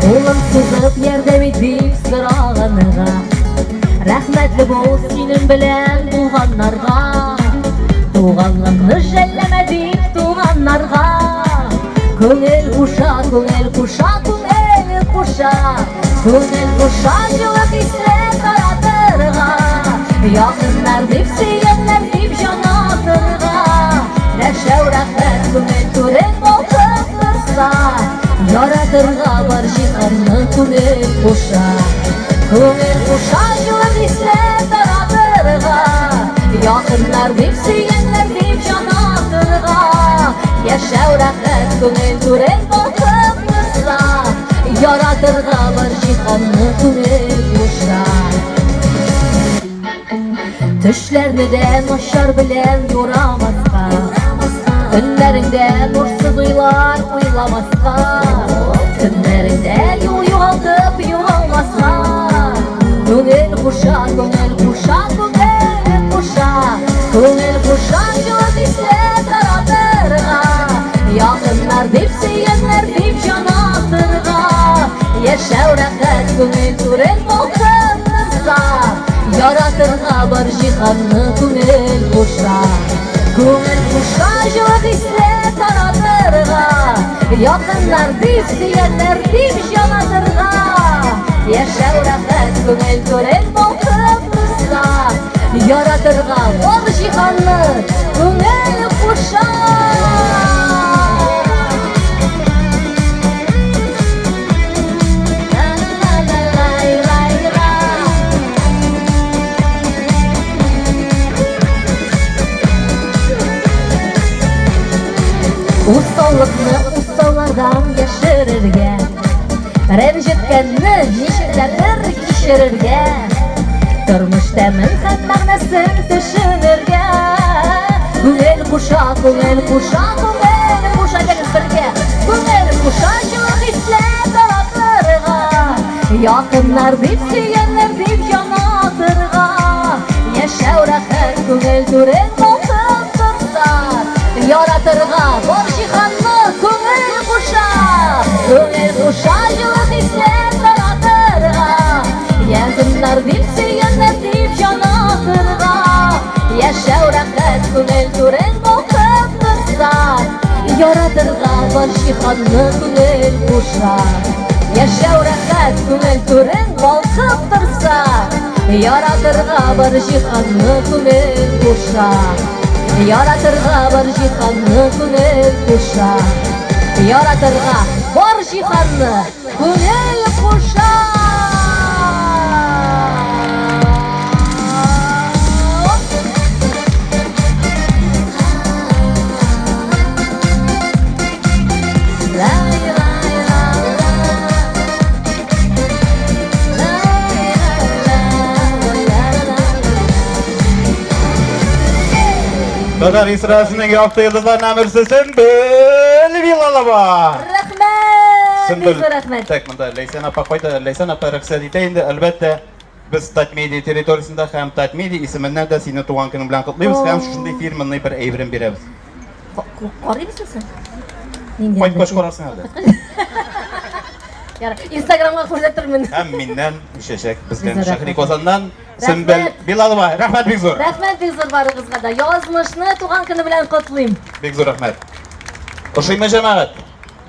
Улым сызып ярдәм ит дип сораганга, рәхмәтле бул синең белән булганнарга. Туганлыкны жәлләмә дип туганнарга. Күңел куша, күңел куша, күңел куша. Күңел куша җылы хисләр таратырга. Якыннар дип сөйгәннәр дип җанатырга. Яшәү рәхәт күңел түрен балкып торса. Яратырга бар җиһанны күңел куша. Күңел куша җылы хисләр таратырга. Якыннар дип сөйгәннәр дип җанатырга. Яшәү рәхәт күңел түрен балкып торса. Яратырга бар җиһанны күңел куша. Төшләрне дә начар белән юрамаска. Көннәреңдә нурсыз уйлар уйламаска. Көннәреңдә юл югалтып югалмаска. Күңел куша, күңел куша, күңел куша. Күңел куша җылы хисләр таратырга. Якыннар дип сөйгәннәр дип җанатырга. Яшәү рәхәт күңел түрен балкып торса. Яратырга бар җиһанны күңел куша. Күңел куша җылы хисләр таратырга. Якыннар дип сөйгәннәр дип җанатырга. Яшәү рәхәт күңел түрен балкып торса. Яратырга бар җиһанны күңел куша. Усаллыкны усаллардан яшерергә, рәнҗеткәнне ничекләр кичерергә, тормыш тәмен һәм мәгънәсен төшенергә. Күңел куша, күңел куша, күңел куша дигез бергә. Күңел куша җылы хисләр таратырга. Якыннар дип сөйгәннәр дип җанатырга. Яшәү рәхәт күңел түрен балкып торса. Яратырга бар җиһанны күңел куша. Күңел куша җылы хисләр таратырга. Якыннар дип сөйгәннәр дип җанатырга. Яшәү рәхәт күңел түрен балкып торса. Яратырга бар җиһанны күңел куша. Яшәү рәхәт күңел түрен балкып торса. Яратырга бар җиһанны күңел куша. Яратырга бар җиһанны күңел куша. Яратырга бар җиһанны күңел куша. Татар эстрадасының якты йолдызларынан берсе Сөмбел Билалова. Рәхмәт! Бик зур рәхмәт. Так, монда Ләйсән апа кайда? Ләйсән апа рөхсәт итә инде. Әлбәттә, без Татмедиа территориясында һәм Татмедиа исеменнән дә сине туган көнең белән котлыйбыз һәм шундый фирменный бер әйберен бирәбез. Карыйбыз сез? Кайт баш карасың әле. Инстаграмга күрсәтермен. Һәм миннән чәчәк бездән Шәһри Казаннан Сөмбел Билалова. Рәхмәт бик зур. Рәхмәт бик зур барыгызга да. Язмышны туган көне белән котлыйм. Бик зур рәхмәт. Ошыймы җәмәгать?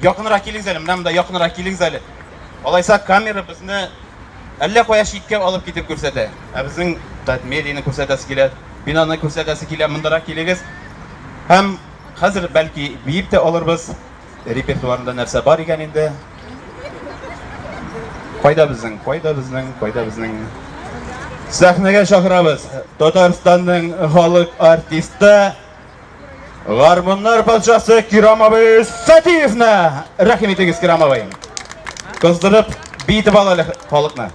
Якынрак килегез әле, менә монда якынрак килегез әле. Алайса камера безне әллә кая читкә алып китеп күрсәтә. Ә безнең Татмедианы күрсәтәсе килә. Binаны күрсәтәсе килә, мондарак килегез. Һәм хәзер бәлки биеп тә алырбыз. Репертуарында нәрсә бар икән инде. Кайда безнең? Сәхнәгә чакырабыз. Татарстанның халык артисты, гармуннар патшасы Кирам абый Сатиевны рәхим итегез, Кирам абый. Кыздырып, бийтеп алалы халыкны.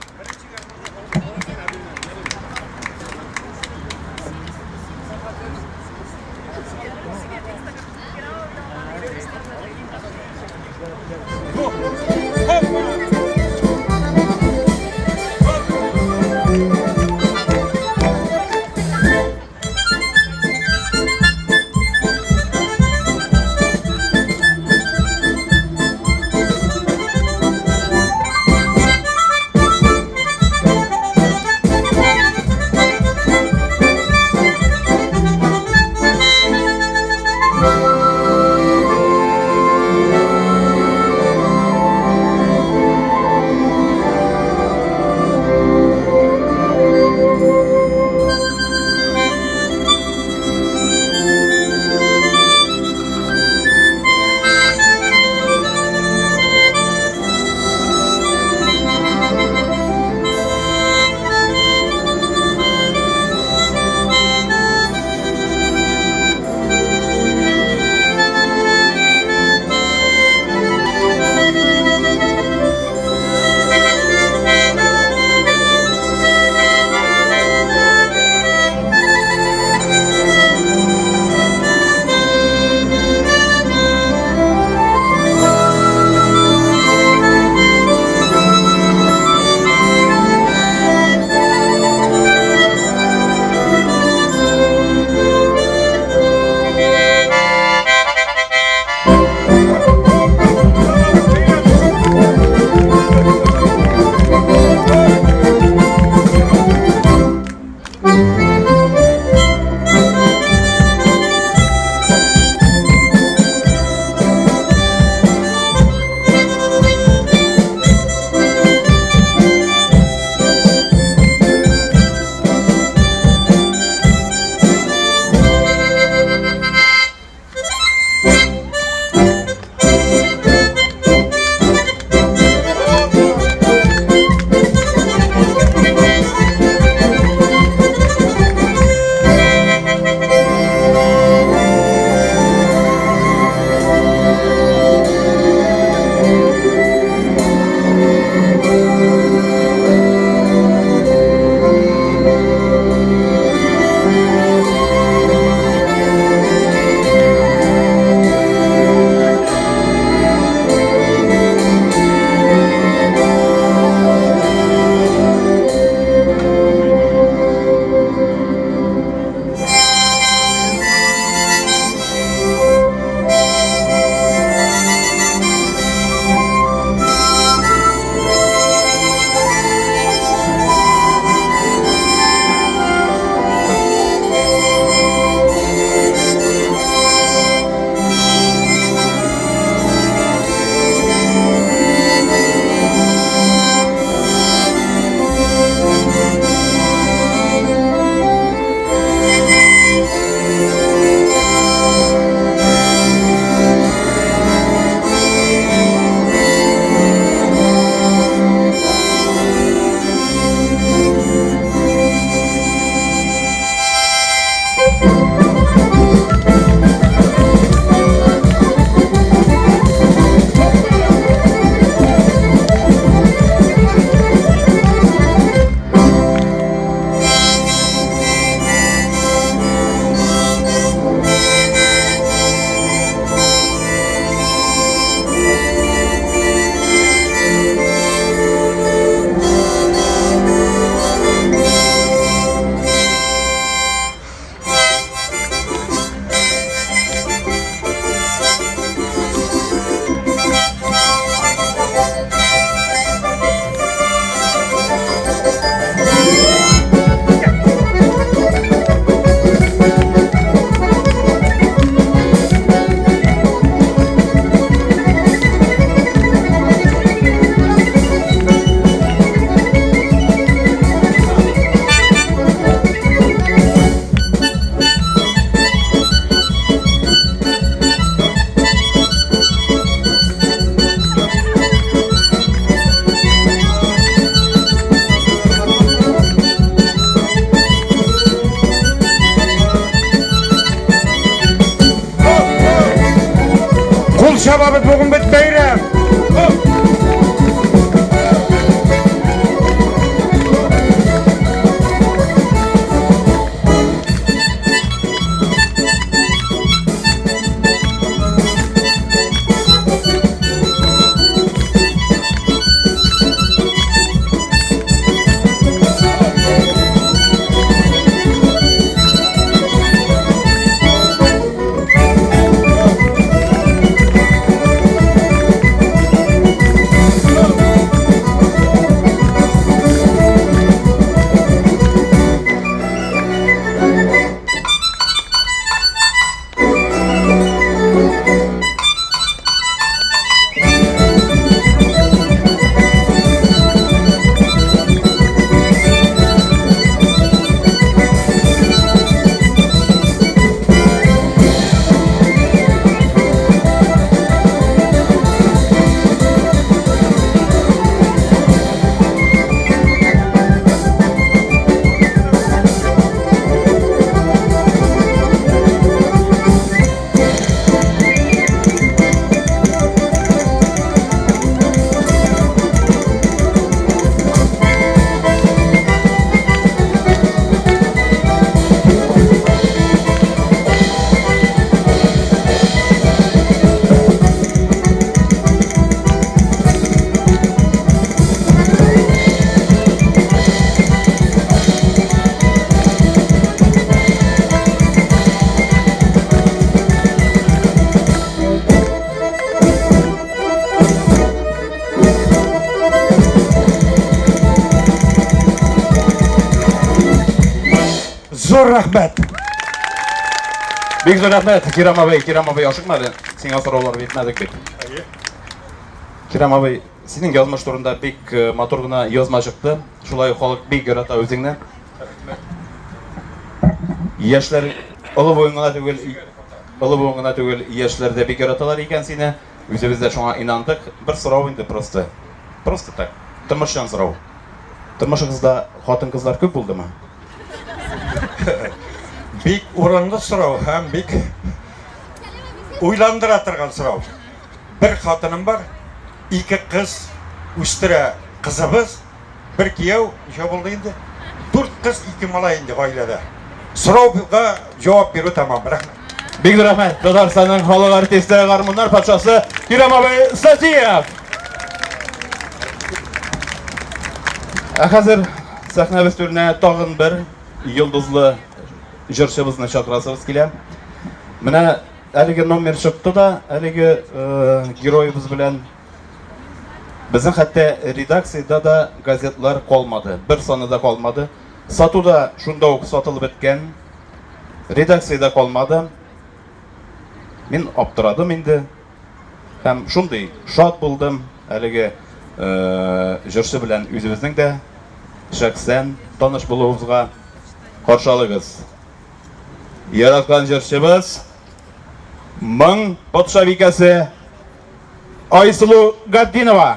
Bilabız bugün bit beyram. Zor rahmet. Bek zo'r rahmat, Kiram abay oshiqmadi. Senga so'rovlar yetmadik deb. Kiram abay, sening yozmash turida bek motorgina yozma chiqdi. Shulay xalq bek yarata o'zingni. Yoshlar ulug' bo'yingina tugul, yoshlarda bek yaratalar ekan seni. O'zimizda shunga inandik. Bir so'rov endi Prosta tak. Turmushdan so'rov. Turmushingizda xotin-qizlar ko'p bo'ldimi? Bek o'rinli so'rov ham bek o'ylantira turgan so'rov. Bir xotinim bor, 2 qiz, 3 ta qizimiz, bir kuyov, nima bo'ldi endi? 4 qiz, 2 malay endi oilada. So'rovga javob beru tamom, rahmat. Bek rahmat. Tataristonning xalq artisti G'armunlar podshosi Kiram abay Satiyev. Hozir sahna dasturina tag'in bir yulduzli jurchimizni chaqirasiz kelar. Mana haligi nomer chiqdi-da, haligi giroyimiz bilan bizning hatto redaksiyada da gazetlar qolmadi. Bir sonida qolmadi. Satuda shunda sotilib bitgan. Redaksiyada qolmadi. Men optiradim endi. Ham shunday shod bo'ldim. Haligi jurchi bilan o'zimizning da shaxsan tanish bo'luvimizga qarshi olamiz. Yaratgan jurchimiz Ming podshovikasi Oysulu Gaddinova.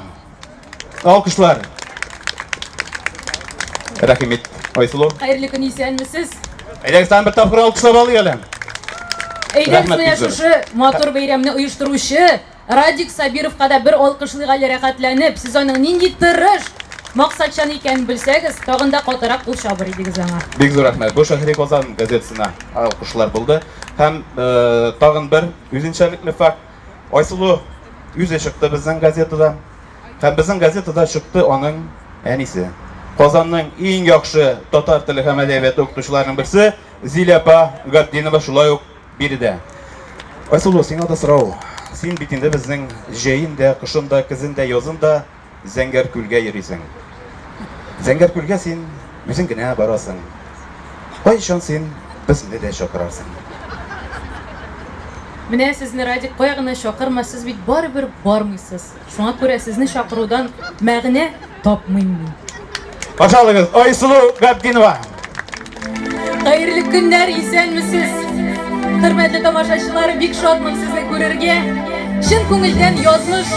Alqishlar. Rahmat Oysulu. Xayrli kun esenmisiz? Aydaksan bir topqir alqishlab olaylik. Eydaksmaya shu motor bayramni uyushtiruvchi Radik Sabirovga da bir olqishli raqatlanib, siz uning nindi tirish maqsadchan ekanini bilsangiz, tog'inda qotaroq qo'l shabir edingiz anga. Bek zo'r rahmat. Bu Shahriy Qozon gazetasida alqishlar bo'ldi. Ham tog'in bir o'zinchalikli fakt Oysulu yuzi chiqdi bizning gazetada. Ham bizning gazetada chiqdi uning anisi. Qozonning eng yaxshi tatar tili ham adabiyot o'qituvchilarining birisi Zilapa Gaddinova shulay birida. Oysulu senga da so'rov. Sen bitinda bizning jayinda, qishinda, kizinda, yozinda Zangarkulga yurisan. Zangarkulga sen o'zingina borasan. Qachon sen bizni de chaqirarsan. Менә сезне Радик qo'yag'ini chaqirmasiz, bit baribir bormaysiz. Shunga ko'ra sizni chaqiruvdan ma'na topmayman. Başalığız Oysulu Gaddinova. Xayrli kunlar, esenmisiz? Hurmatli tomoshachilar, bek shodman sizni ko'rarga. Chin ko'ngildan yozmish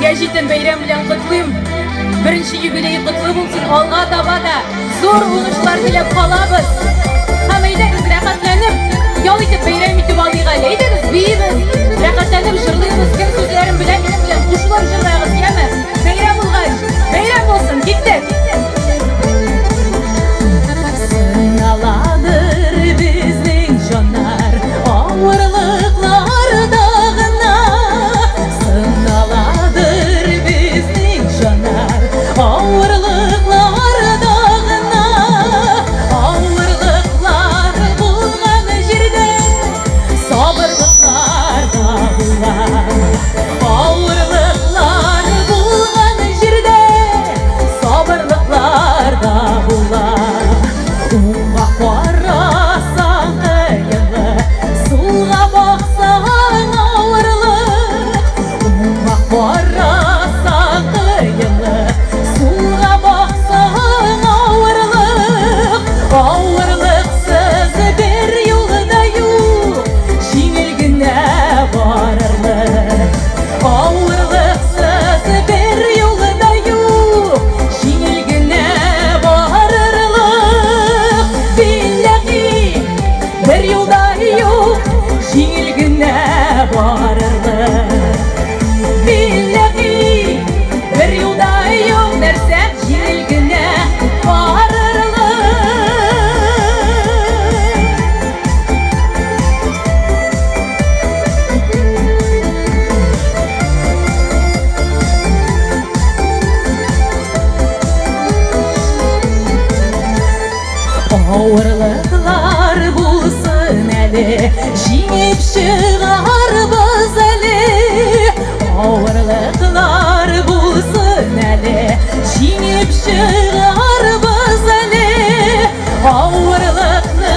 gazetin bayram bilan qutlayman. Birinchi yubiley qutlu bo'lsin. Olg'a tabada zo'r o'yinlar tilab qolamiz. Һәм әйдәгез рәхәтләнеп, ял итеп бәйрәм итеп алыйк әле. Әйдәгез бейбез, рәхәтләнеп җырлыйбыз, кем сүзләрен белә, минем белән кушылып җырлыйбыз, яме? Бәйрәм булгач, бәйрәм булсын, киттек. Сыналадыр безнең җаннар, авырлыклар дагына. Сыналадыр безнең җаннар, авырлыклар дагына. Авырлыклар булган җирдә сабырлыклар да була. Авырлыклар булган җирдә сабырлыклар да була. Уңга карасаң кыйынлы, сулга баксаң авырлык. Уңга карасаң кыйынлы, сулга баксаң авырлык. Авырлыксыз бер юл да юк, җиңел генә барырлык. Авырлыксыз бер юл да юк, җиңел генә барырлык. Билләһи, бер юлда юк, җиңел генә барырлык. Билләһи, бер юлда юк, нәрсә җиңел генә барырлык. Авырлыклар булсын әле, җиңеп чыгарбыз әле. Авырлыклар булсын әле, җиңеп чыгарбыз әле. Авырлыкны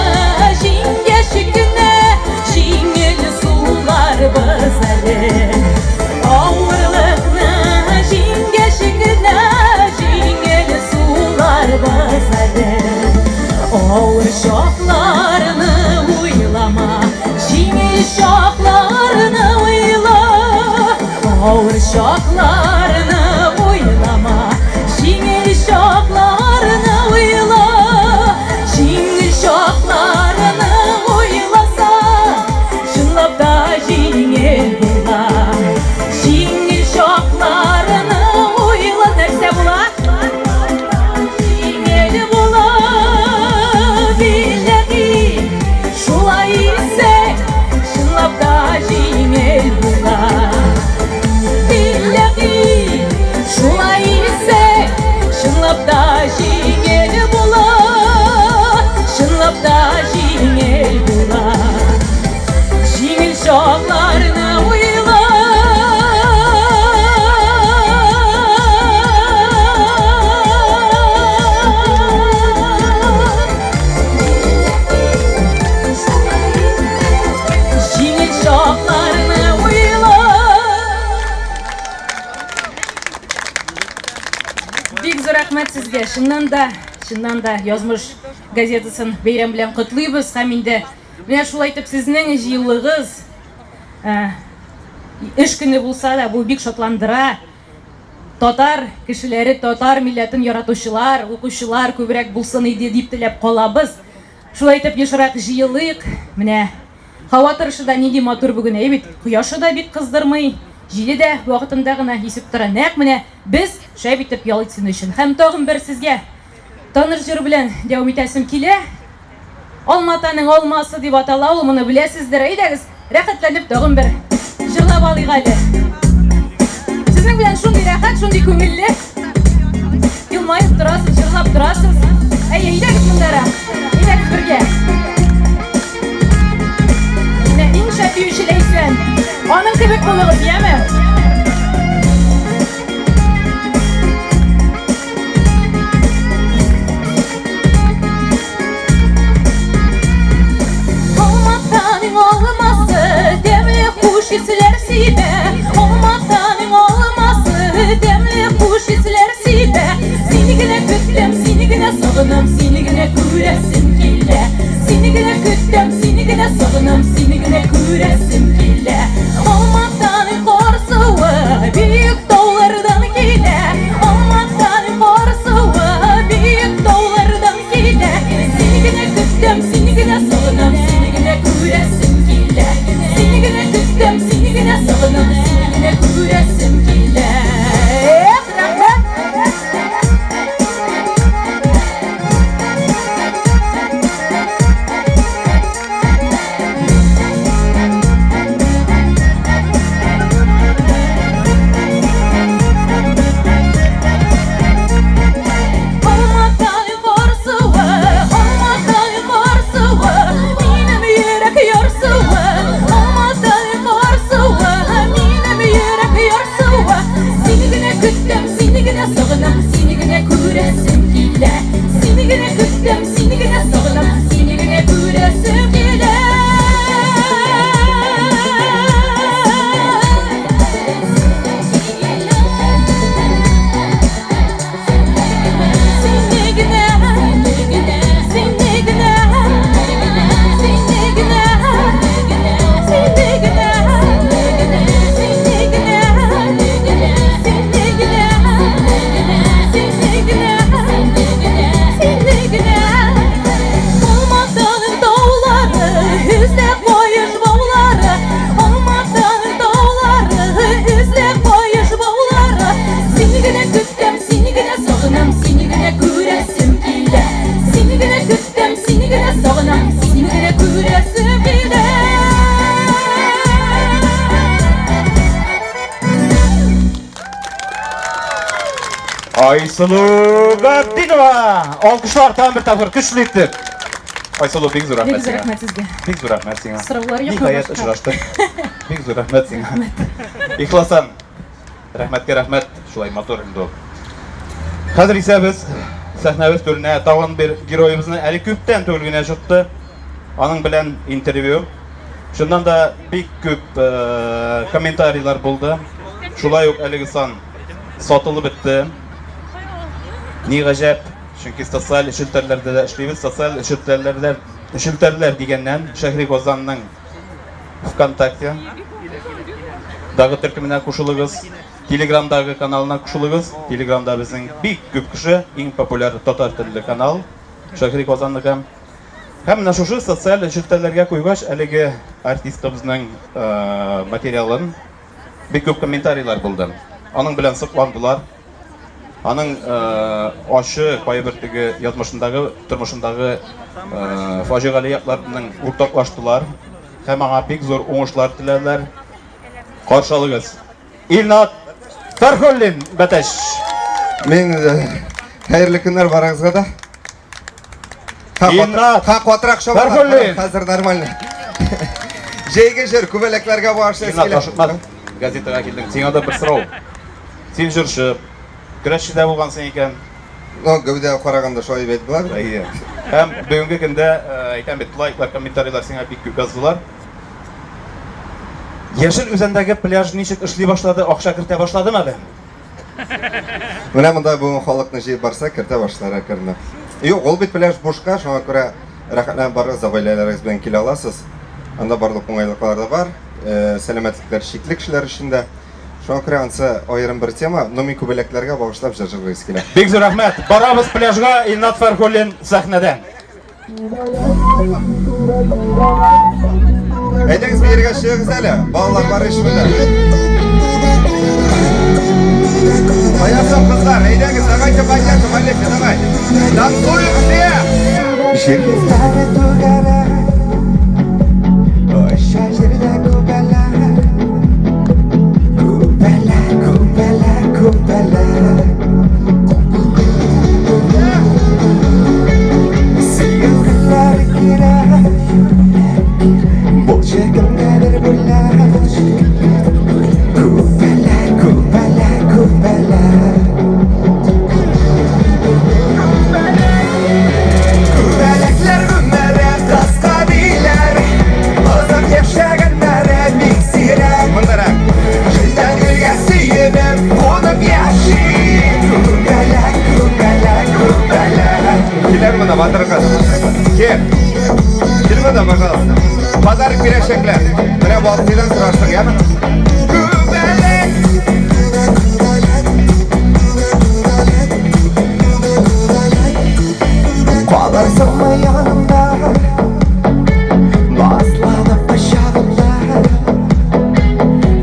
җиңгәч кенә җиңел суларбыз әле. Авырлыкны җиңгәч кенә җиңел суларбыз әле. Авыр шакларны уйлама, җиңел шакларны уйла. Авыр шакларны уйлама, җиңел шакларны уйла. Җиңел шакларны уйласа, чынлап та җиңел була. Җиңел шакларны уйла, нәрсә була? Җиңел була. Билләһи, шулай исәк, чынлап та җиңел була. Билләһи, шулай исәк, чынлап та җиңел була. Чынлап та җиңел була. Җиңел шакларны уйла. Җиңел шакларны уйла. Бик зур рәхмәт сезгә. Чыннан да Язмыш газетасын бәйрәм белән котлыйбыз. Һәм инде менә шулай итеп сезнең җыелыгыз эш көне булса да бу бик шатландыра. Татар кешеләре, татар милләтен яратучылар, укучылар күбрәк булсын иде дип теләп калабыз. Шулай итеп ешрак җыелыйк. Менә һава торышы да нинди матур бүген, бит. Кояшы да бик кыздырмый. Җиле дә вакытында гына исеп тора. Нәкъ менә без шәп итеп ял итсен өчен. Һәм тагын бер сезгә таныр җыр белән дәвам итәсем килә. Алматаның алмасы дип атала, ул моны беләсездер. Әйдәгез, рәхәтләнеп тагын бер җырлап алыйк әле. Сезнең белән шундый рәхәт, шундый күңелле. Елмаеп торасыз, җырлап торасыз. Әйдәгез монда. Әйдәгез бергә. Менә иң шәп биюче Ләйсән. Аның кебек булыгыз, яме? Алматаның алмасы, дәме хуш исләр сибә. күтем, сені генә сағынам, сені генә күрәсем килә. Айсылу Габдинова! Алкышлар там bir тапкыр көчлектер. Айсылу, бик зур рәхмәт. Бик зур рәхмәт сезгә. Бик зур рәхмәт сиңа. Сораулар юк. Ниһаять очраштык. Бик зур рәхмәт сиңа. Ихласан. Рәхмәткә рәхмәт. Шулай матур инде ул. Хәзер исә без сәхнәбез түренә тагын бер героебызны әле күптән түгел генә чыкты. Аның белән интервью. Шуннан да бик күп комментарийлар булды. Шулай ук әлеге сан сатылып бетте. Ни гаҗәп, чөнки социаль эшелтәрләрдә дә эшлибез, социаль эшелтәрләр дигәннән Шәһри Казанның ВКонтакте дагы төркеменә кушылыгыз, Телеграмдагы каналына кушылыгыз. Телеграмда безнең бик күп кеше, иң популяр татар телле канал Шәһри Казанныкы. Һәм менә шушы социаль эшелтәрләргә куйгач, әлеге артистыбызның материалын бик күп комментарийлар булды. Аның белән сокландылар. Аның ашы кайбер теге язмышындагы, тормышындагы фаҗигале якларының уртаклаштылар. Һәм аңа бик зур уңышлар теләделәр. Каршы алыгыз. Илнат Фәрхуллин Бәтәш. Мен хәерле көннәр барыгызга да. Илнат Катлырак Фәрхуллин. Хәзер нормально. Җәйге җыр күбәләкләргә барышыз килә. Газетага килдең. Сиңа да бер сорау. Син җырчы, көрәшчедә булгансың икән. Гәүдә караганда шулай бит була. Һәм бүгенге көндә әйтәм бит, лайклар, комментарийлар сиңа бик күп яздылар. Яшел үзәндәге пляж ничек эшли башлады, акча кертә башладымы әле? Менә монда бу халыкны җыеп барса, кертә башлар әкренләп. Юк, ул бит пляж бушка, шуңа күрә рәхәтләнеп барыгыз, гаиләләрегез белән килә аласыз. Анда барлык уңайлыклар да бар. Сәламәтлекләр шикле кешеләр өчен дә. Шуңа күрә ансы аерым бер тема, номи күбәләкләргә багышлап җырлыйсыз килә. Бик зур рәхмәт. Барабыз пляжга, Илнат Фәрхуллин сәхнәдә. Әйдәгез бергә чыгыгыз әле, балалар бар ич монда. Аясам кызлар, әйдәгез, давайте поддержим, Олег, давай. Танцуем все! Җиргезләре түгәрә, аша җирдә күбәләр. Күбәләр, күбәләр, күбәләр. Сөйгеләр кирә. Бұл шекімдер бұлар. Күбәләр, күбәләр, күбәләр. Күбәләкләр өмәрі тасқа билер. Озып ешәгәннәре бик сирәк. Мындарак. Жылдан гөлгә сөйенеп, қонып яши. Күбәләр, күбәләр, күбәләр. Килер мұна батыр қыз. Кел. Кел мұна, пожалуйста. Подарок берешеклер. Менә бу алтыдан сораштык, яме? Күбәләк. Калырсыңмы янымда? Назланып кочагымда.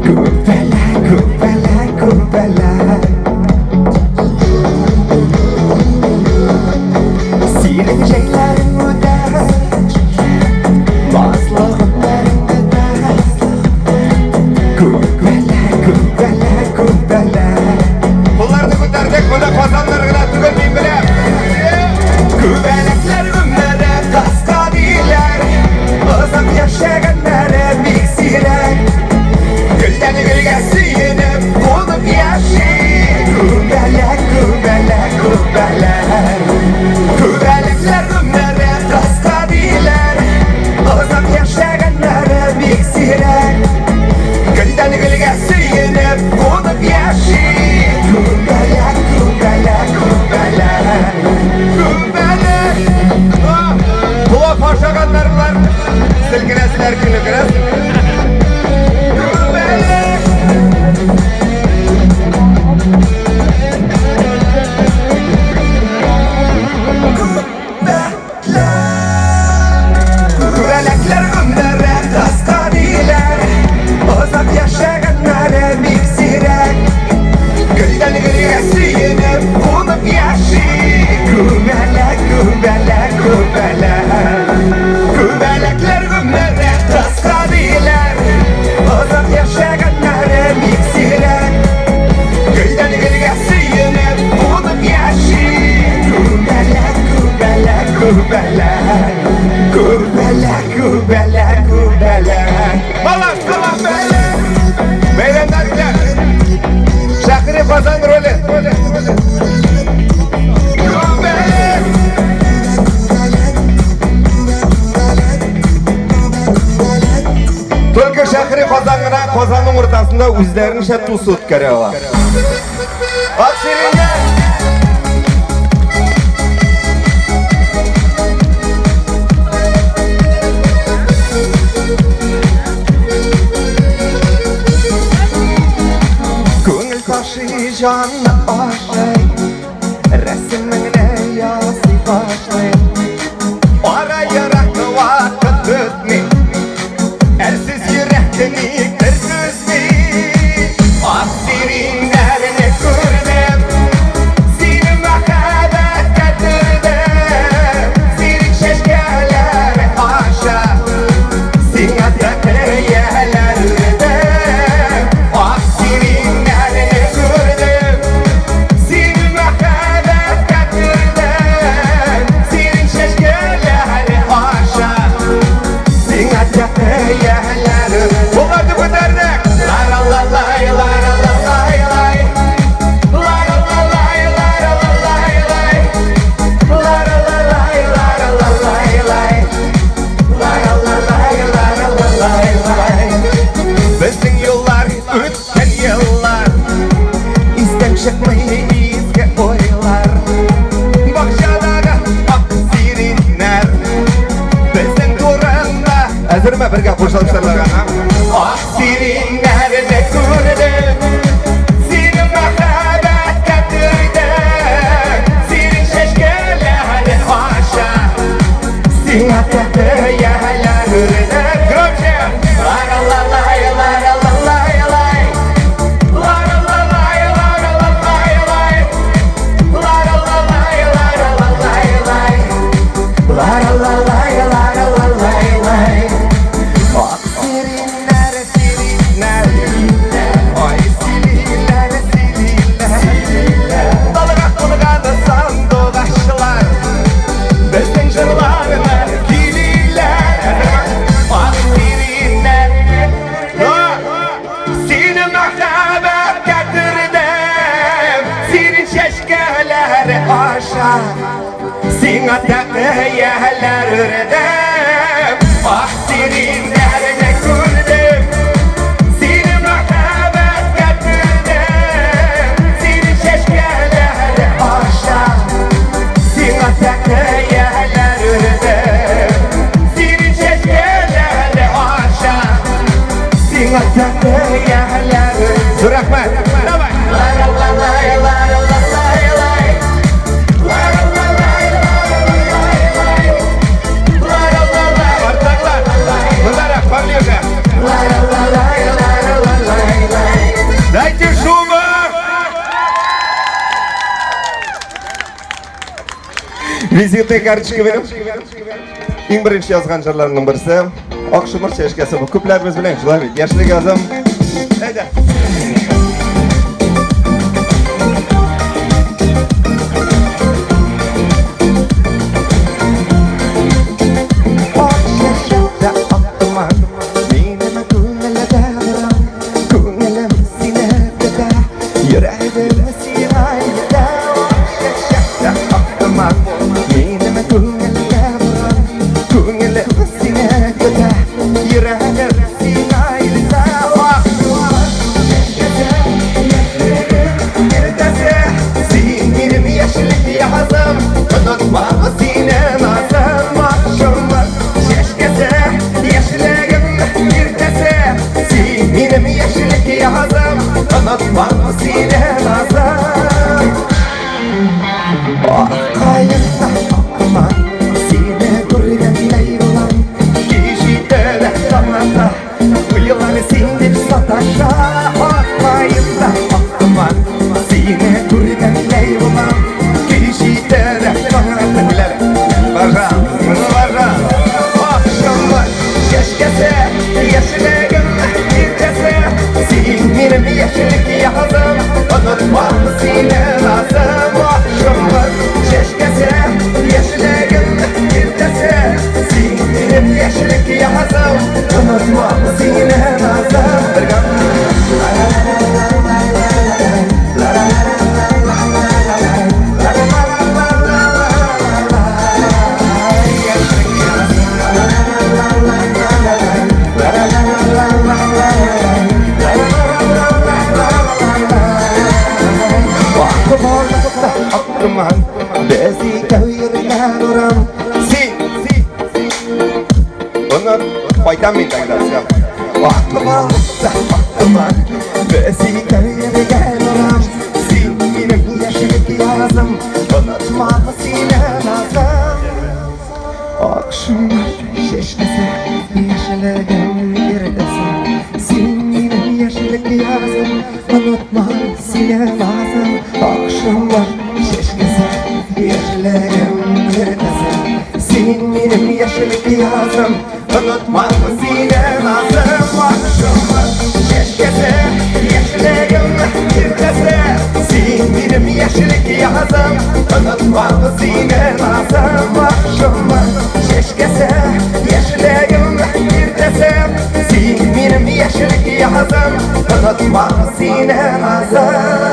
Күбәләк, күбәләк, күбәләк. Синең җәйләрең үтә. Bazlığın nerede? Күбәләк, үзләренчә тусу үткәрәләр. Аксириннәр! Күңел ташы жанны ашай, рәсемеңне ясый башлай. Ара яракны вакыт үтми, әрсіз йөрәкне никтер түзми. Аксириннәрне күрдем, сине мәхәббәткә төрдем. Синең чәчкәләр аша, сиңа тәкәяләр үрдем. Аксириннәрне күрдем, сине мәхәббәткә төрдем. Синең чәчкәләр аша, сиңа тәкәяләр үрдем. Буларды күтәрдек! Біздің yollar өткен yıllar, истен çıkmayı izge oylar. Бақшадағы ақсириннәр, біздің турында. Әзірме бірге қошалыштарларға? Ақсириннәрне көрдім, сені мәхәббәткә түрдім. Сенің шешкәләре аша, сиңа тәкәяләр үрдем. Громче! Біздің жырларына келелер. Ақсириннәр, сені мәхәббәткә түрдем. Сенің чәчкәләр аша, сиңа тәкәяләр үрдем. Ақсириннәрне күрдем, сені мәхәббәткә түрдем. Сенің чәчкәләр аша, сиңа тәкәяләр үрдем. Сенің чәчкәләр аша, сиңа тәкәяләр үрдем. Зур рәхмәт! Давай! Артаклар! Мындарақ, Павлюка! Дайте шума! Визитный карточка берем. Иң бірінші язған жырларының бірісі Ақшұмыр шешкесі. Бұл көпләріміз білен жылай бет. Яшілік язым. Әйді. Unutmam sine nazar. duman Bezi köyürüne duram Si Onlar faydan mı integlasyon Aklıma duman Bezi köyürüne duram Si benim yaşılık yazım Unutma sine lazım Akşamlar şeşmesi Yaşılığın yerdesi Senin yaşılık yazım Unutma sine lazım Akşamlar şeşmesi Yaşılığın yerdesi Senin yaşılık yazım Unutma sine lazım Akşamlar şeşmesi Yaşılığın yerdesi Senin yaşılık yazım Unutma sine lazım Akşamlar şeşkese yaşlıyım bir desem Senin yaşlık yazım Unutma sine lazım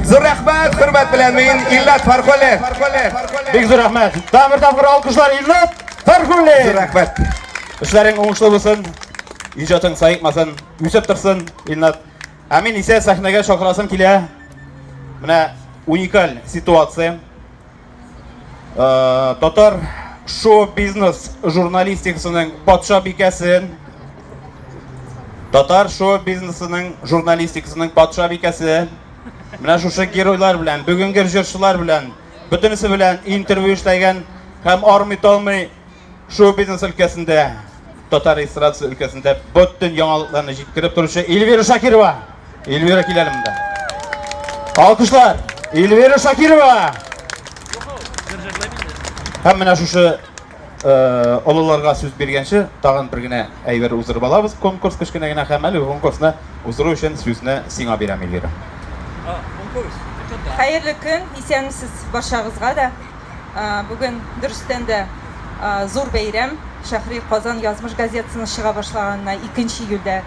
Zor rahmet, hürmet bilenmeyin, illat farkolle. Bek zor rahmet. Daha bir tafkır alkışlar İllat Farkulli. Zor rahmet. İşlerin oңuшлы bulsun, icatın sayıkmasın, yüsüp tursun İllat. Amin ise sahnege şakırasım kile. Mine unikal situasiya. Tatar show-biznes jurnalistikasının patşa bikəsin. Tatar show-biznesinin jurnalistikasının patşa bikəsi. Mine şuşa geroylar bilen, bugünkü jürşüler bilen, bütünüsü bilen intervyu işleyen hem army show-biznes ülkesinde, Tatar estradası ülkesinde bütün yanılıklarını jitkirip duruşu Elvira Shakirova. Elvira kilelimde. Alkışlar. Elvira Shakirova. Hem mine şuşa olularga söz bergençi, tağın bir güne ayver uzırıp alabız. Konkurs kışkine gine hemeli konkursuna uzırı üçün sözüne sina berem Elvira. Hayırlı gün, isensiz barşağızga da. Bugün dürüstten de zor beyrem. Şahri Qozon yazmış gazetesinin çığa başlaganına 2 iyulda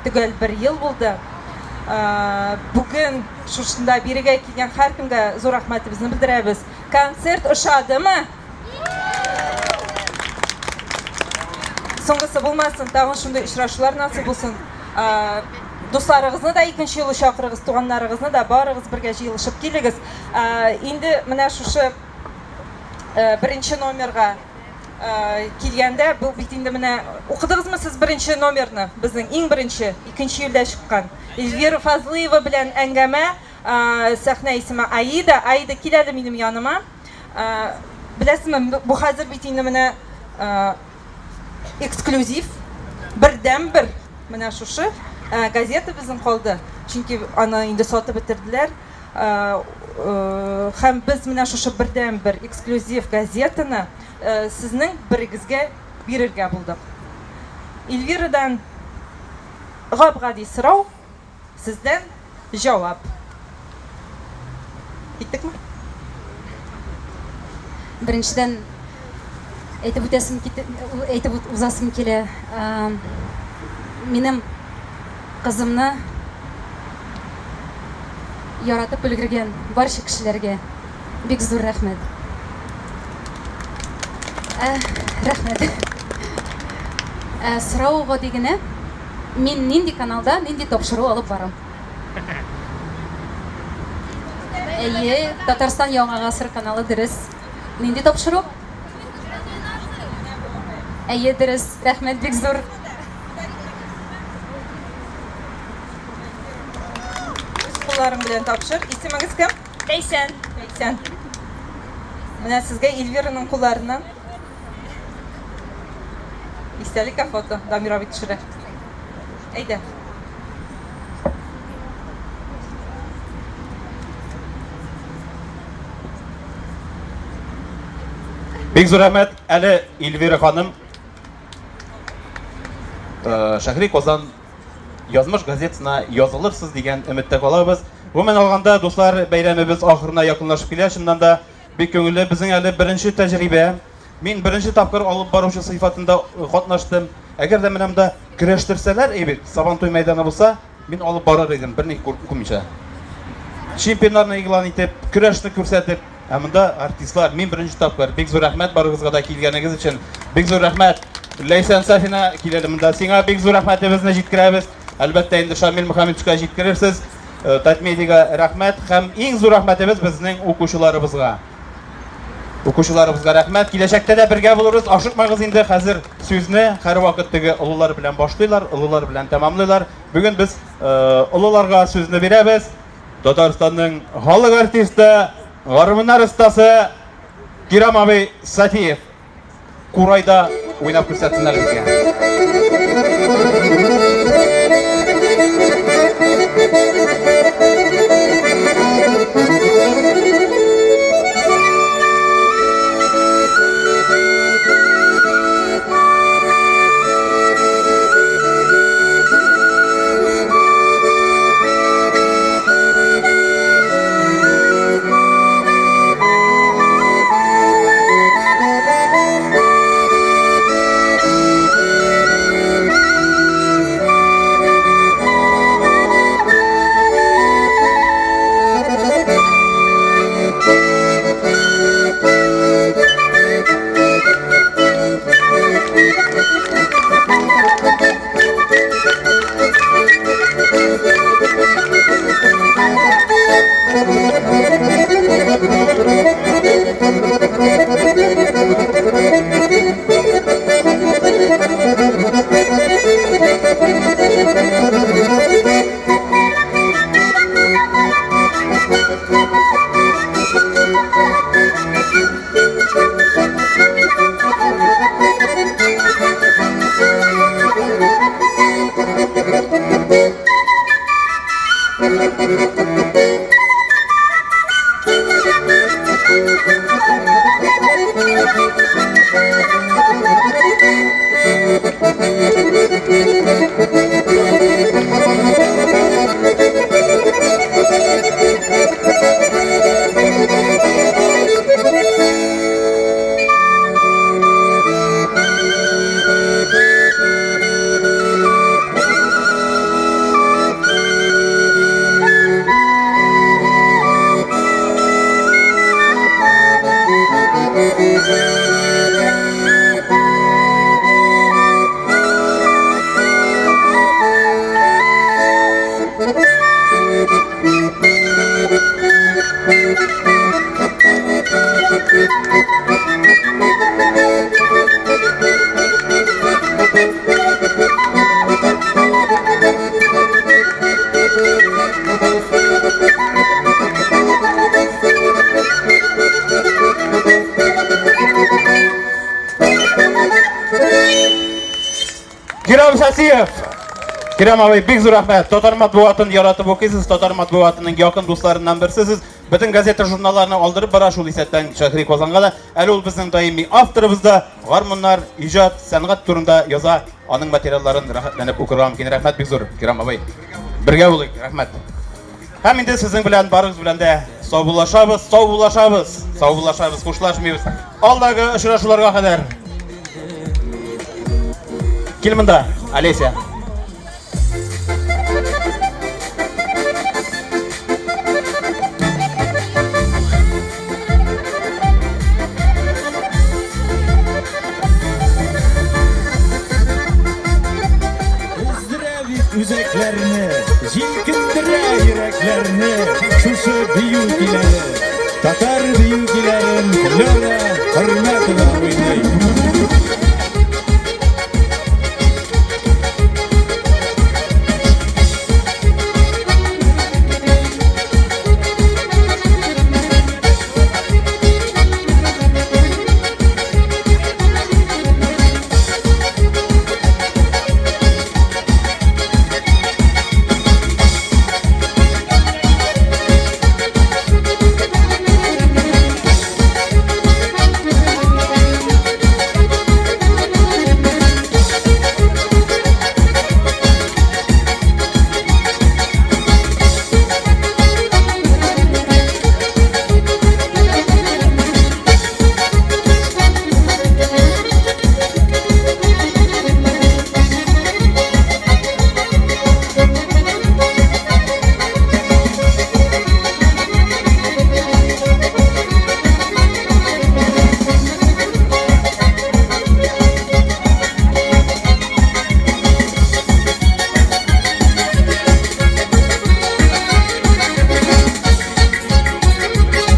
tügel bir yıl buldu. Bugün şuşunda biriga kelgan har kimga zor rahmatimizni bildiramiz. Konsert ushadimi? So'nggisi bo'lmasin, tag'in shunday uchrashuvlar nasib bo'lsin. Do'stlaringizni da 2 yil chaqirig'iz, tuganlaringizni da barig'iz birga yig'ilishib keling'iz. Endi mana shu birinchi nomerga kelganda bu bitinda mana o'qidingizmi siz birinchi nomerni? Bizning eng birinchi 2 yilda chiqqan Elvira Fazliyeva bilan angama, sahna ismi Aida. Aida keladi mening yonima. Bilasizmi, bu hozir bitinda mana eksklyuziv birdan bir mana shu gazeta bizim qoldi. Chunki ana endi sotib bitirdilar. Ham biz mana shu birdan bir eksklyuziv gazetani sizning birigizga berishga bo'ldim. Elviradan g'ob-g'adiy so'rov, sizdan javob. Ketdikmi? Birinchidan aytib uzasım kele. Mening qizimni yaratib ulgurgan barcha kishilarga bek zo'r rahmat. Rahmat. So'rovga degani men nindi kanalda nindi topshiruv olib boram. Tatariston Yangi Asr kanali diriz. Nindi topshiruv? Diriz. Rahmat, bek zo'r. Qo'llarim bilan topshir. Ismingiz kim? Deysen. Deysen. Mana sizga Elviraning qo'llaridan istalik foto Damirovic tushira. Ayda. Bek zo'r rahmat. Ali Elvira xonim Shahri Qozon yazmış gazetesine yazılırsız degan umidda qolamiz. Umuman olganda do'stlar, bayramimiz oxirina yaqinlashib keladi. Shundan da bek ko'ngilli bizning hali birinchi tajriba. Men birinchi topqir olib boruvchi sifatida qatnashdim. Agarda menimda kurashtirsalar, sabon to'y maydoni bo'lsa, мин алып барар идем, берни күрмичә. Чемпионнарны игълан итеп, көрәшне күрсәтеп, ә монда артистлар, мин беренче тапкыр. Бик зур рәхмәт барыгызга да килгәнегез өчен. Бик зур рәхмәт. Ләйсән Сафина килде монда. Сиңа бик зур рәхмәтебезне җиткерәбез. Әлбәттә инде Шамил Мөхәммәтовка җиткерерсез. Татмедига рәхмәт һәм иң зур рәхмәтебез безнең укучыларыбызга. Укучыларыбызга рәхмәт. Киләчәктә дә бергә булырбыз. Ашыкмагыз инде, хәзер сүзне һәрвакыт теге олылар белән башлыйлар, олылар белән тәмамлыйлар. Бүген без олыларга сүзне бирәбез. Татарстанның халык артисты, гармуннар остасы Кирам абый Сатиев Курайда уйнап күрсәтсеннәр безгә. Кирам Сатиев. Кирам абый, бик зур рәхмәт. Татар матбугатын яратып укыйсыз, татар матбугатының якын дусларыннан берсесез. Бөтен газета журналларны алдырып бара шул исәптән Шәһри Казанга да. Әле ул безнең даими авторыбыз да, гармуннар, иҗат, сәнгать турында яза. Аның материалларын рәхәтләнеп укырга мөмкин. Рәхмәт бик зур, Кирам абый. Бергә булыйк, рәхмәт. Һәм инде сезнең белән барыгыз белән дә саубуллашабыз, хушлашмыйбыз. Алдагы очрашуларга кадәр. Кил монда, Олеся. Üzeklerini, jilkindire yüreklerini, şuşu büyükileri, Tatar büyükilerin, Löre, hürmetine oynayın.